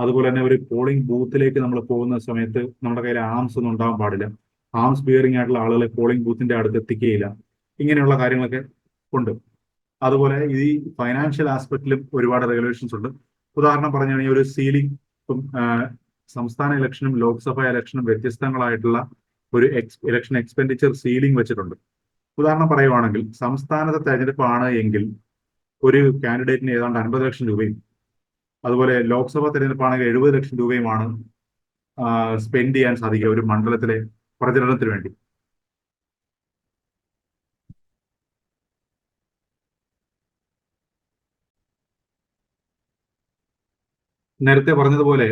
അതുപോലെ തന്നെ ഒരു പോളിംഗ് ബൂത്തിലേക്ക് നമ്മൾ പോകുന്ന സമയത്ത് നമ്മുടെ കയ്യിൽ ആംസ് ഒന്നും ഉണ്ടാവാൻ പാടില്ല. ആംസ് ബിയറിംഗ് ആയിട്ടുള്ള ആളുകളെ പോളിംഗ് ബൂത്തിന്റെ അടുത്ത് എത്തിക്കുകയില്ല. ഇങ്ങനെയുള്ള കാര്യങ്ങളൊക്കെ ഉണ്ട്. അതുപോലെ ഈ ഫൈനാൻഷ്യൽ ആസ്പെക്റ്റിലും ഒരുപാട് റെഗുലേഷൻസ് ഉണ്ട്. ഉദാഹരണം പറഞ്ഞു കഴിഞ്ഞാൽ ഒരു സീലിംഗ് ഇപ്പം സംസ്ഥാന ഇലക്ഷനും ലോക്സഭാ ഇലക്ഷനും വ്യത്യസ്തങ്ങളായിട്ടുള്ള ഒരു ഇലക്ഷൻ എക്സ്പെൻഡിച്ചർ സീലിംഗ് വെച്ചിട്ടുണ്ട്. ഉദാഹരണം പറയുവാണെങ്കിൽ സംസ്ഥാനത്തെ തെരഞ്ഞെടുപ്പാണ് എങ്കിൽ ഒരു കാൻഡിഡേറ്റിന് ഏതാണ്ട് 50 ലക്ഷം രൂപയും അതുപോലെ ലോക്സഭാ തെരഞ്ഞെടുപ്പാണെങ്കിൽ 70 ലക്ഷം രൂപയുമാണ് സ്പെൻഡ് ചെയ്യാൻ സാധിക്കുക ഒരു മണ്ഡലത്തിലെ പ്രചരണത്തിന് വേണ്ടി. നേരത്തെ പറഞ്ഞതുപോലെ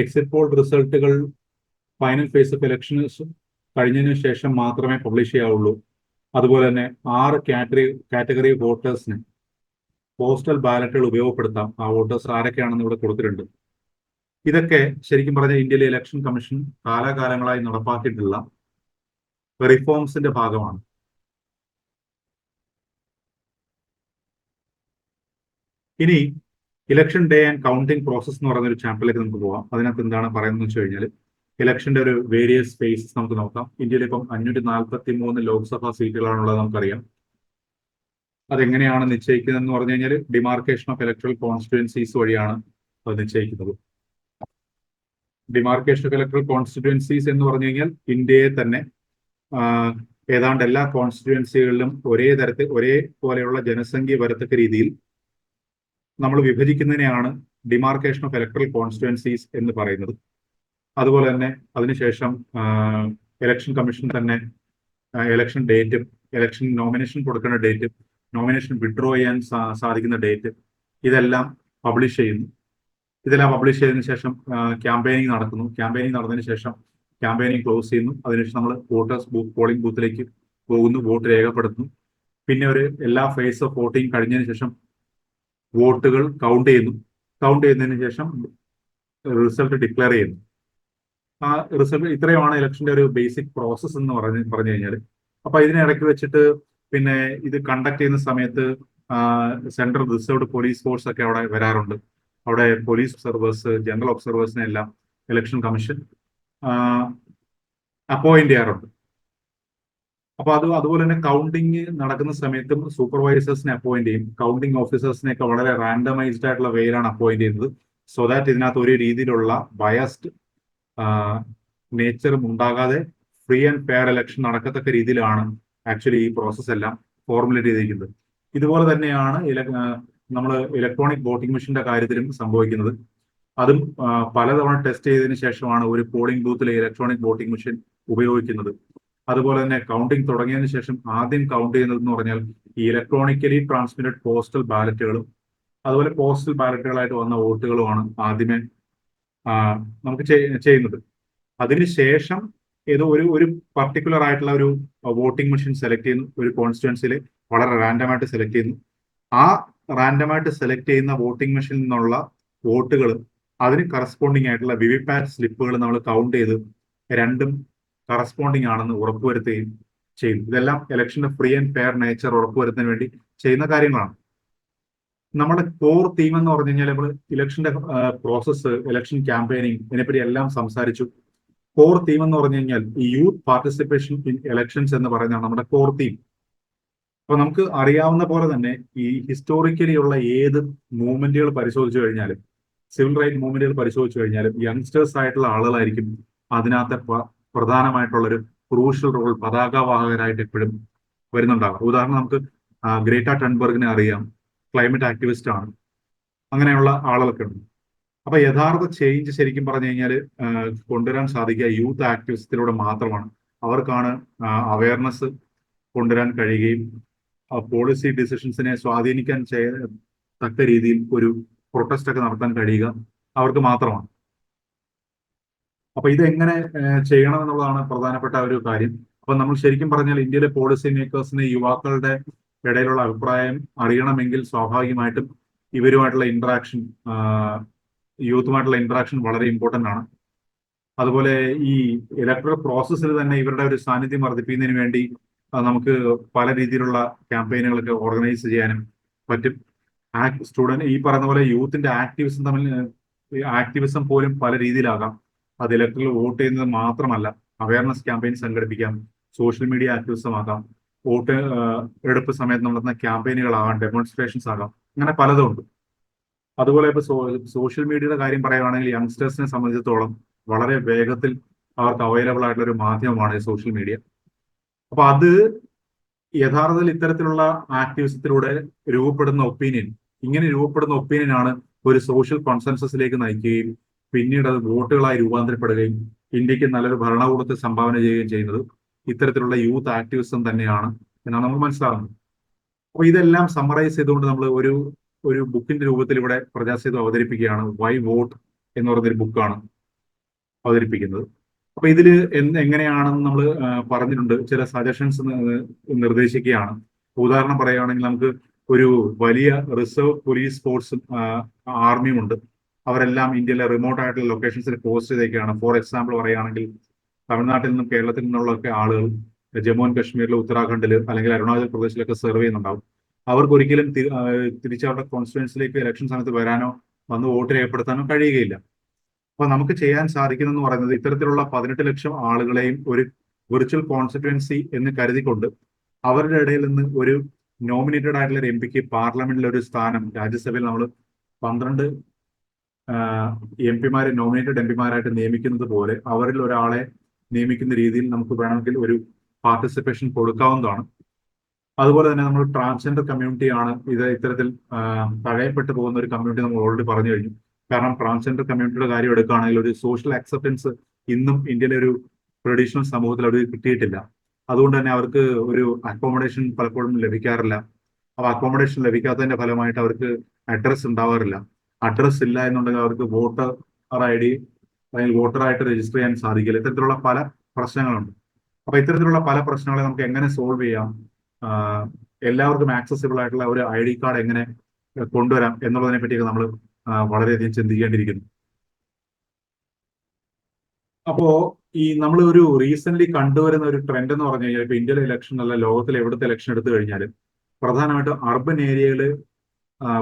എക്സിറ്റ് പോൾ റിസൾട്ടുകൾ ഫൈനൽ ഫേസ് ഓഫ് ഇലക്ഷൻസ് കഴിഞ്ഞതിന് ശേഷം മാത്രമേ പബ്ലിഷ് ചെയ്യാവുള്ളൂ. അതുപോലെ തന്നെ 6 കാറ്റഗറി വോട്ടേഴ്സിന് പോസ്റ്റൽ ബാലറ്റുകൾ ഉപയോഗപ്പെടുത്താം. ആ വോട്ടേഴ്സ് ആരൊക്കെയാണെന്ന് ഇവിടെ കൊടുത്തിട്ടുണ്ട്. ഇതൊക്കെ ശരിക്കും പറഞ്ഞാൽ ഇന്ത്യയിലെ ഇലക്ഷൻ കമ്മീഷൻ കാലാകാലങ്ങളായി നടപ്പാക്കിയിട്ടുള്ള റിഫോംസിന്റെ ഭാഗമാണ്. ഇനി election day and counting process എന്ന് പറയുന്ന ഒരു ചാപ്റ്ററിലേക്ക് നമുക്ക് പോകാം. അതിനകത്ത് എന്താണ് പറയുന്നത് വെച്ച് കഴിഞ്ഞാൽ ഇലക്ഷന്റെ ഒരു വേരിയസ് ഫേസസ് നമുക്ക് നോക്കാം. ഇന്ത്യയിൽ ഇപ്പം 543 ലോക്സഭാ സീറ്റുകളാണുള്ളത് നമുക്കറിയാം. അതെങ്ങനെയാണ് നിശ്ചയിക്കുന്നത് എന്ന് പറഞ്ഞു കഴിഞ്ഞാൽ ഡിമാർക്കേഷൻ ഓഫ് ഇലക്ട്രൽ കോൺസ്റ്റിറ്റ്യുവൻസീസ് വഴിയാണ് അത് നിശ്ചയിക്കുന്നത്. ഡിമാർക്കേഷൻ ഓഫ് ഇലക്ട്രൽ കോൺസ്റ്റിറ്റ്യുവൻസീസ് എന്ന് പറഞ്ഞു കഴിഞ്ഞാൽ ഇന്ത്യയെ തന്നെ ഏതാണ്ട് എല്ലാ കോൺസ്റ്റിറ്റ്യുവൻസികളിലും ഒരേപോലെയുള്ള ജനസംഖ്യ വരത്തക്ക രീതിയിൽ നമ്മൾ വിഭജിക്കുന്നതിനെയാണ് ഡിമാർക്കേഷൻ ഓഫ് ഇലക്ട്രൽ കോൺസ്റ്റിറ്റ്യുവൻസീസ് എന്ന് പറയുന്നത്. അതുപോലെ തന്നെ അതിനുശേഷം ഇലക്ഷൻ കമ്മീഷൻ തന്നെ ഇലക്ഷൻ ഡേറ്റും ഇലക്ഷൻ നോമിനേഷൻ കൊടുക്കുന്ന ഡേറ്റും നോമിനേഷൻ വിഡ്രോ ചെയ്യാൻ സാധിക്കുന്ന ഡേറ്റ് ഇതെല്ലാം പബ്ലിഷ് ചെയ്യുന്നു. ഇതെല്ലാം പബ്ലിഷ് ചെയ്തതിനു ശേഷം ക്യാമ്പയിനിങ് നടക്കുന്നു. ക്യാമ്പയിനിങ് നടന്നതിന് ശേഷം ക്യാമ്പയിനിങ് ക്ലോസ് ചെയ്യുന്നു. അതിനുശേഷം നമ്മൾ പോളിംഗ് ബൂത്തിലേക്ക് പോകുന്നു, വോട്ട് രേഖപ്പെടുത്തുന്നു. പിന്നെ എല്ലാ ഫേസ് ഓഫ് വോട്ടിംഗ് കഴിഞ്ഞതിന് ശേഷം വോട്ടുകൾ കൗണ്ട് ചെയ്യുന്നു. കൗണ്ട് ചെയ്യുന്നതിന് ശേഷം റിസൾട്ട് ഡിക്ലെയർ ചെയ്യുന്നു. ആ റിസൾട്ട് ഇത്രയുമാണ് ഇലക്ഷന്റെ ഒരു ബേസിക് പ്രോസസ് എന്ന് പറഞ്ഞു കഴിഞ്ഞാൽ. അപ്പൊ ഇതിനിടയ്ക്ക് വെച്ചിട്ട് പിന്നെ ഇത് കണ്ടക്ട് ചെയ്യുന്ന സമയത്ത് സെൻട്രൽ റിസർവ്ഡ് പോലീസ് ഫോഴ്സ് ഒക്കെ അവിടെ വരാറുണ്ട്. അവിടെ പോലീസ് ഒബ്സർവേഴ്സ്, ജനറൽ ഒബ്സർവേഴ്സിനെ എല്ലാം ഇലക്ഷൻ കമ്മീഷൻ അപ്പോയിന്റ് ചെയ്യാറുണ്ട്. അപ്പൊ അതുപോലെ തന്നെ കൗണ്ടിങ് നടക്കുന്ന സമയത്തും സൂപ്പർവൈസേഴ്സിനെ അപ്പോയിന്റ് ചെയ്യും. കൗണ്ടിങ് ഓഫീസേഴ്സിനെ ഒക്കെ വളരെ റാൻഡമൈസ്ഡ് ആയിട്ടുള്ള വേയിലാണ് അപ്പോയിന്റ് ചെയ്യുന്നത്. സോ ദാറ്റ് ഇതിനകത്ത് ഒരു രീതിയിലുള്ള ബയസ്ഡ് നേച്ചറും ഉണ്ടാകാതെ ഫ്രീ ആൻഡ് ഫെയർ ഇലക്ഷൻ നടക്കത്തക്ക രീതിയിലാണ് ആക്ച്വലി ഈ പ്രോസസ് എല്ലാം ഫോർമുലേറ്റ് ചെയ്തിരിക്കുന്നത്. ഇതുപോലെ തന്നെയാണ് നമ്മൾ ഇലക്ട്രോണിക് വോട്ടിംഗ് മെഷീന്റെ കാര്യത്തിലും സംഭവിക്കുന്നത്. അതും പലതവണ ടെസ്റ്റ് ചെയ്തതിനു ശേഷമാണ് ഒരു പോളിംഗ് ബൂത്തിലെ ഇലക്ട്രോണിക് വോട്ടിംഗ് മെഷീൻ ഉപയോഗിക്കുന്നത്. അതുപോലെ തന്നെ കൗണ്ടിംഗ് തുടങ്ങിയതിനു ശേഷം ആദ്യം കൗണ്ട് ചെയ്യുന്നത് എന്ന് പറഞ്ഞാൽ ഈ ഇലക്ട്രോണിക്കലി ട്രാൻസ്മിറ്റഡ് പോസ്റ്റൽ ബാലറ്റുകളും അതുപോലെ പോസ്റ്റൽ ബാലറ്റുകളായിട്ട് വന്ന വോട്ടുകളുമാണ് ആദ്യമേ നമുക്ക് ചെയ്യുന്നത്. അതിനുശേഷം ഏതോ ഒരു പർട്ടിക്കുലർ ആയിട്ടുള്ള ഒരു വോട്ടിംഗ് മെഷീൻ സെലക്ട് ചെയ്യുന്നു. ഒരു കോൺസ്റ്റിറ്റ്യുവൻസിയിൽ വളരെ റാൻഡമായിട്ട് സെലക്ട് ചെയ്യുന്നു. ആ റാൻഡമായിട്ട് സെലക്ട് ചെയ്യുന്ന വോട്ടിംഗ് മെഷീനിൽ നിന്നുള്ള വോട്ടുകൾ അതിന് കറസ്പോണ്ടിങ് ആയിട്ടുള്ള വിവിപാറ്റ് സ്ലിപ്പുകൾ നമ്മൾ കൗണ്ട് ചെയ്ത് രണ്ടും കറസ്പോണ്ടിങ് ആണെന്ന് ഉറപ്പുവരുത്തുകയും ചെയ്യുന്നു. ഇതെല്ലാം ഇലക്ഷന്റെ ഫ്രീ ആൻഡ് ഫെയർ നേച്ചർ ഉറപ്പുവരുത്താൻ വേണ്ടി ചെയ്യുന്ന കാര്യങ്ങളാണ്. നമ്മുടെ കോർ തീം എന്ന് പറഞ്ഞു കഴിഞ്ഞാൽ നമ്മൾ ഇലക്ഷന്റെ പ്രോസസ്സ്, ഇലക്ഷൻ ക്യാമ്പയിനിങ് ഇതിനെപ്പറ്റി എല്ലാം സംസാരിച്ചു. കോർ തീം എന്ന് പറഞ്ഞു കഴിഞ്ഞാൽ ഈ യൂത്ത് പാർട്ടിസിപ്പേഷൻ ഇൻ ഇലക്ഷൻസ് എന്ന് പറയുന്നതാണ് നമ്മുടെ കോർ തീം. അപ്പൊ നമുക്ക് അറിയാവുന്ന പോലെ തന്നെ ഈ ഹിസ്റ്റോറിക്കലി ഉള്ള ഏത് മൂവ്മെന്റുകൾ പരിശോധിച്ചു കഴിഞ്ഞാലും, സിവിൽ റൈറ്റ് മൂവ്മെന്റുകൾ പരിശോധിച്ചു കഴിഞ്ഞാലും യങ്സ്റ്റേഴ്സ് ആയിട്ടുള്ള ആളുകളായിരിക്കും അതിനകത്തെ പ്രധാനമായിട്ടുള്ളൊരു ക്രൂഷ്യൽ റോൾ പതാകവാഹകരായിട്ട് എപ്പോഴും വരുന്നുണ്ടാകും. ഉദാഹരണം നമുക്ക് ഗ്രേറ്റ ടൺബർഗിനെ അറിയാം, ക്ലൈമറ്റ് ആക്ടിവിസ്റ്റ് ആണ്. അങ്ങനെയുള്ള ആളുകളൊക്കെ ഉണ്ട്. അപ്പൊ യഥാർത്ഥ ചേഞ്ച് ശരിക്കും പറഞ്ഞു കഴിഞ്ഞാൽ കൊണ്ടുവരാൻ സാധിക്കുക യൂത്ത് ആക്ടിവിസത്തിലൂടെ മാത്രമാണ്. അവർക്കാണ് അവയർനെസ് കൊണ്ടുവരാൻ കഴിയുകയും പോളിസി ഡിസിഷൻസിനെ സ്വാധീനിക്കാൻ തക്ക രീതിയിൽ ഒരു പ്രൊട്ടസ്റ്റ് ഒക്കെ നടത്താൻ കഴിയുക അവർക്ക് മാത്രമാണ്. അപ്പൊ ഇതെങ്ങനെ ചെയ്യണം എന്നുള്ളതാണ് പ്രധാനപ്പെട്ട ഒരു കാര്യം. അപ്പൊ നമ്മൾ ശരിക്കും പറഞ്ഞാൽ ഇന്ത്യയിലെ പോളിസി മേക്കേഴ്സിന് യുവാക്കളുടെ ഇടയിലുള്ള അഭിപ്രായം അറിയണമെങ്കിൽ സ്വാഭാവികമായിട്ടും ഇവരുമായിട്ടുള്ള ഇന്ററാക്ഷൻ, യൂത്തുമായിട്ടുള്ള ഇന്ററാക്ഷൻ വളരെ ഇമ്പോർട്ടന്റ് ആണ്. അതുപോലെ ഈ ഇലക്ട്രൽ പ്രോസസ്സിൽ തന്നെ ഇവരുടെ ഒരു സാന്നിധ്യം വർദ്ധിപ്പിക്കുന്നതിന് വേണ്ടി നമുക്ക് പല രീതിയിലുള്ള ക്യാമ്പയിനുകളൊക്കെ ഓർഗനൈസ് ചെയ്യാനും പറ്റും. സ്റ്റുഡന്റ് ഈ പറയുന്ന പോലെ യൂത്തിന്റെ ആക്ടിവിസം ആക്ടിവിസം പോലും പല രീതിയിലാകാം. അത് ഇലക്ട്രൽ വോട്ട് ചെയ്യുന്നത് മാത്രമല്ല, അവയർനെസ് ക്യാമ്പയിൻ സംഘടിപ്പിക്കാം, സോഷ്യൽ മീഡിയ ആക്ടിവിസം ആകാം, വോട്ട് എടുപ്പ് സമയത്ത് നടത്തുന്ന ക്യാമ്പയിനുകളാകാം, ഡെമോൺസ്ട്രേഷൻസ് ആകാം, അങ്ങനെ പലതും ഉണ്ട്. അതുപോലെ ഇപ്പൊ സോഷ്യൽ മീഡിയയുടെ കാര്യം പറയുകയാണെങ്കിൽ യങ്സ്റ്റേഴ്സിനെ സംബന്ധിച്ചിടത്തോളം വളരെ വേഗത്തിൽ അവർക്ക് അവൈലബിൾ ആയിട്ടുള്ള ഒരു മാധ്യമമാണ് ഈ സോഷ്യൽ മീഡിയ. അപ്പൊ അത് യഥാർത്ഥത്തിൽ ഇത്തരത്തിലുള്ള ആക്ടിവിസത്തിലൂടെ ഇങ്ങനെ രൂപപ്പെടുന്ന ഒപ്പീനിയൻ ആണ് ഒരു സോഷ്യൽ കോൺസെൻസസിലേക്ക് നയിക്കുകയും പിന്നീട് അത് വോട്ടുകളായി രൂപാന്തരപ്പെടുകയും ഇന്ത്യക്ക് നല്ലൊരു ഭരണകൂടത്തെ സംഭാവന ചെയ്യുകയും ചെയ്യുന്നത് ഇത്തരത്തിലുള്ള യൂത്ത് ആക്ടിവിസം തന്നെയാണ് എന്നാണ് നമ്മൾ മനസ്സിലാകുന്നത്. അപ്പൊ ഇതെല്ലാം സമ്മറൈസ് ചെയ്തുകൊണ്ട് നമ്മൾ ഒരു ബുക്കിന്റെ രൂപത്തിൽ ഇവിടെ പ്രജാസേതു അവതരിപ്പിക്കുകയാണ്. വൈ വോട്ട് എന്ന് പറയുന്നൊരു ബുക്കാണ് അവതരിപ്പിക്കുന്നത്. അപ്പൊ ഇതില് എങ്ങനെയാണെന്ന് നമ്മൾ പറഞ്ഞിട്ടുണ്ട്, ചില സജഷൻസ് നിർദ്ദേശിക്കുകയാണ്. ഉദാഹരണം പറയുകയാണെങ്കിൽ നമുക്ക് ഒരു വലിയ റിസർവ് പോലീസ് ഫോഴ്സും ആർമിയും ഉണ്ട്. അവരെല്ലാം ഇന്ത്യയിലെ റിമോട്ട് ആയിട്ടുള്ള ലൊക്കേഷൻസിൽ പോസ്റ്റ് ചെയ്തേക്കാണ്. ഫോർ എക്സാമ്പിൾ പറയുകയാണെങ്കിൽ തമിഴ്നാട്ടിൽ നിന്നും കേരളത്തിൽ നിന്നുള്ള ഒക്കെ ആളുകൾ ജമ്മു ആൻഡ് കാശ്മീരിൽ, ഉത്തരാഖണ്ഡിൽ അല്ലെങ്കിൽ അരുണാചൽ പ്രദേശിലൊക്കെ സെർവ് ചെയ്യുന്നുണ്ടാവും. അവർക്ക് ഒരിക്കലും തിരിച്ചവരുടെ കോൺസ്റ്റിറ്റ്യുവൻസിലേക്ക് ഇലക്ഷൻ സമയത്ത് വരാനോ വന്ന് വോട്ട് രേഖപ്പെടുത്താനോ കഴിയുകയില്ല. അപ്പൊ നമുക്ക് ചെയ്യാൻ സാധിക്കുന്നെന്ന് പറയുന്നത് ഇത്തരത്തിലുള്ള 18 ലക്ഷം ആളുകളെയും ഒരു വിർച്വൽ കോൺസ്റ്റിറ്റ്യുവൻസി എന്ന് കരുതിക്കൊണ്ട് അവരുടെ ഇടയിൽ നിന്ന് ഒരു നോമിനേറ്റഡ് ആയിട്ടുള്ള ഒരു എംപിക്ക് പാർലമെന്റിൽ ഒരു സ്ഥാനം, രാജ്യസഭയിൽ നമ്മൾ 12 എംപിമാരെ നോമിനേറ്റഡ് എംപിമാരായിട്ട് നിയമിക്കുന്നത് പോലെ അവരിൽ ഒരാളെ നിയമിക്കുന്ന രീതിയിൽ നമുക്ക് വേണമെങ്കിൽ ഒരു പാർട്ടിസിപ്പേഷൻ കൊടുക്കാവുന്നതാണ്. അതുപോലെ തന്നെ നമ്മൾ ട്രാൻസ്ജെൻഡർ കമ്മ്യൂണിറ്റിയാണ് ഇത്തരത്തിൽ തഴയപ്പെട്ടു പോകുന്ന ഒരു കമ്മ്യൂണിറ്റി നമ്മൾ ഓൾറെഡി പറഞ്ഞു കഴിഞ്ഞു. കാരണം ട്രാൻസ്ജെൻഡർ കമ്മ്യൂണിറ്റിയുടെ കാര്യം എടുക്കുകയാണെങ്കിൽ ഒരു സോഷ്യൽ അക്സെപ്റ്റൻസ് ഇന്നും ഇന്ത്യയിലെ ഒരു ട്രഡീഷണൽ സമൂഹത്തിൽ അവർ കിട്ടിയിട്ടില്ല. അതുകൊണ്ട് തന്നെ അവർക്ക് ഒരു അക്കോമഡേഷൻ പലപ്പോഴും ലഭിക്കാറില്ല. അപ്പൊ അക്കോമഡേഷൻ ലഭിക്കാത്തതിന്റെ ഫലമായിട്ട് അവർക്ക് അഡ്രസ് ഉണ്ടാവാറില്ല. അഡ്രസ് ഇല്ല എന്നുണ്ടെങ്കിൽ അവർക്ക് വോട്ടർ ID അല്ലെങ്കിൽ വോട്ടറായിട്ട് രജിസ്റ്റർ ചെയ്യാൻ സാധിക്കില്ല. ഇത്തരത്തിലുള്ള പല പ്രശ്നങ്ങളുണ്ട്. അപ്പൊ ഇത്തരത്തിലുള്ള പല പ്രശ്നങ്ങളെ നമുക്ക് എങ്ങനെ സോൾവ് ചെയ്യാം, എല്ലാവർക്കും ആക്സസിബിൾ ആയിട്ടുള്ള ഒരു ID കാർഡ് എങ്ങനെ കൊണ്ടുവരാം എന്നുള്ളതിനെ പറ്റിയൊക്കെ നമ്മൾ വളരെയധികം ചിന്തിക്കേണ്ടിയിരിക്കുന്നു. അപ്പോ നമ്മൾ ഒരു റീസെന്റ് കണ്ടുവരുന്ന ഒരു ട്രെൻഡ് എന്ന് പറഞ്ഞു കഴിഞ്ഞാൽ ഇപ്പൊ ഇന്ത്യയിലെ ഇലക്ഷൻ അല്ല, ലോകത്തിലെ എവിടുത്തെ ഇലക്ഷൻ എടുത്തു കഴിഞ്ഞാലും പ്രധാനമായിട്ടും അർബൻ ഏരിയയിൽ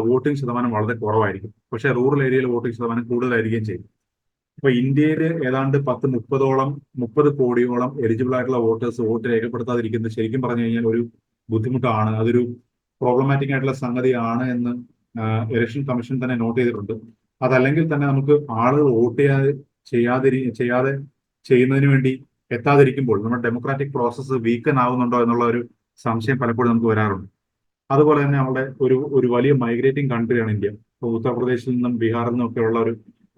വോട്ടിംഗ് ശതമാനം വളരെ കുറവായിരിക്കും. പക്ഷേ റൂറൽ ഏരിയയിൽ വോട്ടിംഗ് ശതമാനം കൂടുതലായിരിക്കുകയും ചെയ്യും. ഇപ്പൊ ഇന്ത്യയിൽ ഏതാണ്ട് 30 കോടിയോളം എലിജിബിൾ ആയിട്ടുള്ള വോട്ടേഴ്സ് വോട്ട് രേഖപ്പെടുത്താതിരിക്കുന്നത് ശരിക്കും പറഞ്ഞു കഴിഞ്ഞാൽ ഒരു ബുദ്ധിമുട്ടാണ്. അതൊരു പ്രോബ്ലമാറ്റിക് ആയിട്ടുള്ള സംഗതിയാണ് എന്ന് ഇലക്ഷൻ കമ്മീഷൻ തന്നെ നോട്ട് ചെയ്തിട്ടുണ്ട്. അതല്ലെങ്കിൽ തന്നെ നമുക്ക് ആളുകൾ വോട്ട് ചെയ്യാതെ ചെയ്യുന്നതിന് വേണ്ടി എത്താതിരിക്കുമ്പോൾ നമ്മുടെ ഡെമോക്രാറ്റിക് പ്രോസസ്സ് വീക്കൻ ആവുന്നുണ്ടോ എന്നുള്ള ഒരു സംശയം പലപ്പോഴും നമുക്ക് വരാറുണ്ട്. അതുപോലെ തന്നെ നമ്മുടെ ഒരു വലിയ മൈഗ്രേറ്റിംഗ് കൺട്രിയാണ് ഇന്ത്യ. ഇപ്പോൾ ഉത്തർപ്രദേശിൽ നിന്നും ബീഹാറിൽ നിന്നും ഒക്കെ ഉള്ള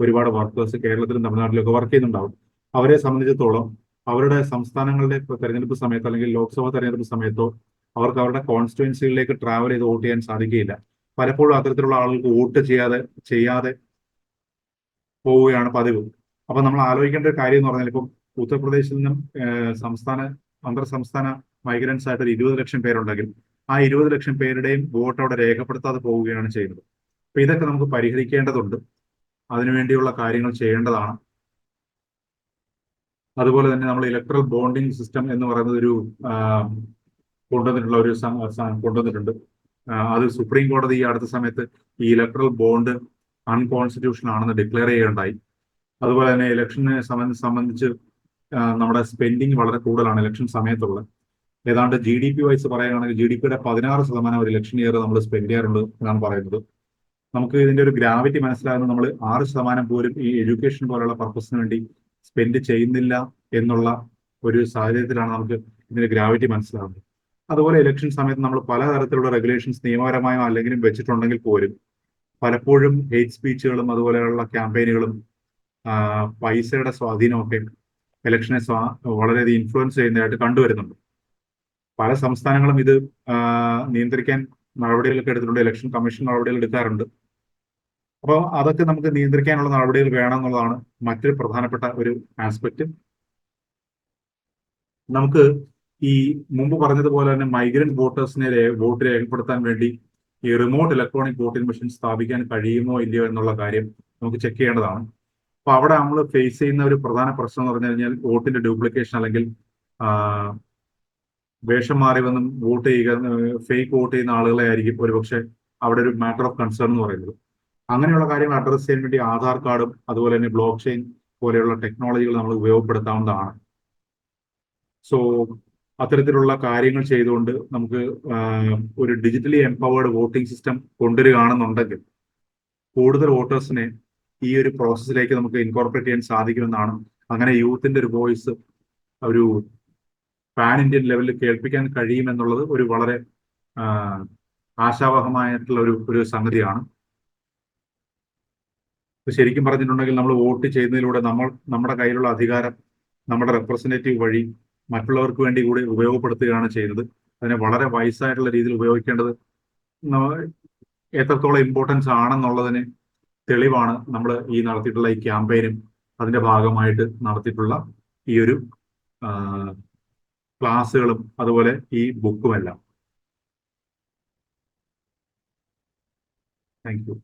ഒരുപാട് വർക്കേഴ്സ് കേരളത്തിലും തമിഴ്നാട്ടിലൊക്കെ വർക്ക് ചെയ്യുന്നുണ്ടാവും. അവരെ സംബന്ധിച്ചിടത്തോളം അവരുടെ സംസ്ഥാനങ്ങളുടെ തെരഞ്ഞെടുപ്പ് സമയത്തോ അല്ലെങ്കിൽ ലോക്സഭാ തെരഞ്ഞെടുപ്പ് സമയത്തോ അവർക്ക് അവരുടെ കോൺസ്റ്റിറ്റ്യുവൻസികളിലേക്ക് ട്രാവൽ ചെയ്ത് വോട്ട് ചെയ്യാൻ സാധിക്കുകയില്ല. പലപ്പോഴും അത്തരത്തിലുള്ള ആളുകൾക്ക് വോട്ട് ചെയ്യാതെ പോവുകയാണ് പതിവ്. അപ്പൊ നമ്മൾ ആലോചിക്കേണ്ട ഒരു കാര്യം എന്ന് പറഞ്ഞാൽ ഇപ്പം ഉത്തർപ്രദേശിൽ നിന്നും അന്തർ സംസ്ഥാന മൈഗ്രൻസ് ആയിട്ട് ഒരു 20 ലക്ഷം പേരുണ്ടെങ്കിൽ ആ 20 ലക്ഷം പേരുടെയും വോട്ട് അവിടെ രേഖപ്പെടുത്താതെ പോവുകയാണ് ചെയ്യുന്നത്. അപ്പൊ ഇതൊക്കെ നമുക്ക് പരിഹരിക്കേണ്ടതുണ്ട്. അതിനുവേണ്ടിയുള്ള കാര്യങ്ങൾ ചെയ്യേണ്ടതാണ്. അതുപോലെ തന്നെ നമ്മൾ ഇലക്ട്രൽ ബോണ്ടിങ് സിസ്റ്റം എന്ന് പറയുന്നത് കൊണ്ടുവന്നിട്ടുണ്ട്. അത് സുപ്രീം കോടതി ഈ അടുത്ത സമയത്ത് ഈ ഇലക്ട്രൽ ബോണ്ട് അൺകോൺസ്റ്റിറ്റ്യൂഷണൽ ആണെന്ന് ഡിക്ലെയർ ചെയ്യുകയുണ്ടായി. അതുപോലെ തന്നെ ഇലക്ഷനെ സംബന്ധിച്ച് നമ്മുടെ സ്പെൻഡിങ് വളരെ കൂടുതലാണ് ഇലക്ഷൻ സമയത്തുള്ളത്. ഏതാണ്ട് GDP വൈസ് പറയുകയാണെങ്കിൽ GDPയുടെ 16% ഒരു ഇലക്ഷൻ ഇയർ നമ്മൾ സ്പെൻഡ് ചെയ്യാറുണ്ട് എന്നാണ് പറയുന്നത്. നമുക്ക് ഇതിന്റെ ഒരു ഗ്രാവിറ്റി മനസ്സിലാകുന്നത് നമ്മൾ 6% പോലും ഈ എഡ്യൂക്കേഷൻ പോലുള്ള പർപ്പസിന് വേണ്ടി സ്പെൻഡ് ചെയ്യുന്നില്ല എന്നുള്ള ഒരു സാഹചര്യത്തിലാണ് നമുക്ക് ഇതിന്റെ ഗ്രാവിറ്റി മനസ്സിലാകുന്നത്. അതുപോലെ ഇലക്ഷൻ സമയത്ത് നമ്മൾ പലതരത്തിലുള്ള റെഗുലേഷൻസ് നിയമപരമായോ അല്ലെങ്കിലും വെച്ചിട്ടുണ്ടെങ്കിൽ പോലും പലപ്പോഴും ഹെയ്റ്റ് സ്പീച്ചുകളും അതുപോലെയുള്ള ക്യാമ്പയിനുകളും പൈസയുടെ സ്വാധീനമൊക്കെ ഇലക്ഷനെ വളരെയധികം ഇൻഫ്ലുവൻസ് ചെയ്യുന്നതായിട്ട് കണ്ടുവരുന്നുണ്ട്. പല സംസ്ഥാനങ്ങളും ഇത് നിയന്ത്രിക്കാൻ നടപടികളൊക്കെ എടുത്തിട്ടുണ്ട്. ഇലക്ഷൻ കമ്മീഷൻ നടപടികൾ എടുക്കാറുണ്ട്. അപ്പോൾ അതൊക്കെ നമുക്ക് നിയന്ത്രിക്കാനുള്ള നടപടികൾ വേണം എന്നുള്ളതാണ് മറ്റൊരു പ്രധാനപ്പെട്ട ഒരു ആസ്പെക്ട്. നമുക്ക് ഈ മുമ്പ് പറഞ്ഞതുപോലെ തന്നെ മൈഗ്രന്റ് വോട്ടേഴ്സിനെ വോട്ട് രേഖപ്പെടുത്താൻ വേണ്ടി ഈ റിമോട്ട് ഇലക്ട്രോണിക് വോട്ടിംഗ് മെഷീൻ സ്ഥാപിക്കാൻ കഴിയുമോ ഇല്ലയോ എന്നുള്ള കാര്യം നമുക്ക് ചെക്ക് ചെയ്യേണ്ടതാണ്. അപ്പൊ അവിടെ നമ്മൾ ഫേസ് ചെയ്യുന്ന ഒരു പ്രധാന പ്രശ്നം എന്ന് പറഞ്ഞു കഴിഞ്ഞാൽ വോട്ടിന്റെ ഡ്യൂപ്ലിക്കേഷൻ, അല്ലെങ്കിൽ ആ, വേഷം മാറി വന്നും വോട്ട് ചെയ്യുക, ഫേക്ക് വോട്ട് ചെയ്യുന്ന ആളുകളെ ആയിരിക്കും ഒരുപക്ഷെ അവിടെ ഒരു മാറ്റർ ഓഫ് കൺസേൺ എന്ന് പറയുന്നത്. അങ്ങനെയുള്ള കാര്യങ്ങൾ അഡ്രസ് ചെയ്യാൻ വേണ്ടി ആധാർ കാർഡും അതുപോലെ തന്നെ ബ്ലോക്ക് ചെയിൻ പോലെയുള്ള ടെക്നോളജികൾ നമ്മൾ ഉപയോഗപ്പെടുത്താവുന്നതാണ്. സോ അത്തരത്തിലുള്ള കാര്യങ്ങൾ ചെയ്തുകൊണ്ട് നമുക്ക് ഒരു ഡിജിറ്റലി എംപവേർഡ് വോട്ടിംഗ് സിസ്റ്റം കൊണ്ടുവരികയാണെന്നുണ്ടെങ്കിൽ കൂടുതൽ വോട്ടേഴ്സിനെ ഈ ഒരു പ്രോസസ്സിലേക്ക് നമുക്ക് ഇൻകോർപ്പറേറ്റ് ചെയ്യാൻ സാധിക്കുമെന്നാണ്. അങ്ങനെ യൂത്തിന്റെ ഒരു വോയിസ് ഒരു പാൻ ഇന്ത്യൻ ലെവലിൽ കേൾപ്പിക്കാൻ കഴിയുമെന്നുള്ളത് ഒരു വളരെ ആശാവഹമായിട്ടുള്ള ഒരു സംഗതിയാണ്. ശരിക്കും പറഞ്ഞിട്ടുണ്ടെങ്കിൽ നമ്മൾ വോട്ട് ചെയ്യുന്നതിലൂടെ നമ്മുടെ കയ്യിലുള്ള അധികാരം നമ്മുടെ റെപ്രസെന്റേറ്റീവ് വഴി മറ്റുള്ളവർക്ക് വേണ്ടി കൂടി ഉപയോഗപ്പെടുത്തുകയാണ് ചെയ്യുന്നത്. അതിനെ വളരെ വയസ്സായിട്ടുള്ള രീതിയിൽ ഉപയോഗിക്കേണ്ടത് എത്രത്തോളം ഇമ്പോർട്ടൻസ് ആണെന്നുള്ളതിന് തെളിവാണ് നമ്മൾ ഈ നടത്തിയിട്ടുള്ള ഈ ക്യാമ്പയിനും അതിന്റെ ഭാഗമായിട്ട് നടത്തിയിട്ടുള്ള ഈ ഒരു ക്ലാസ്സുകളും അതുപോലെ ഈ ബുക്കുമെല്ലാം. Thank you.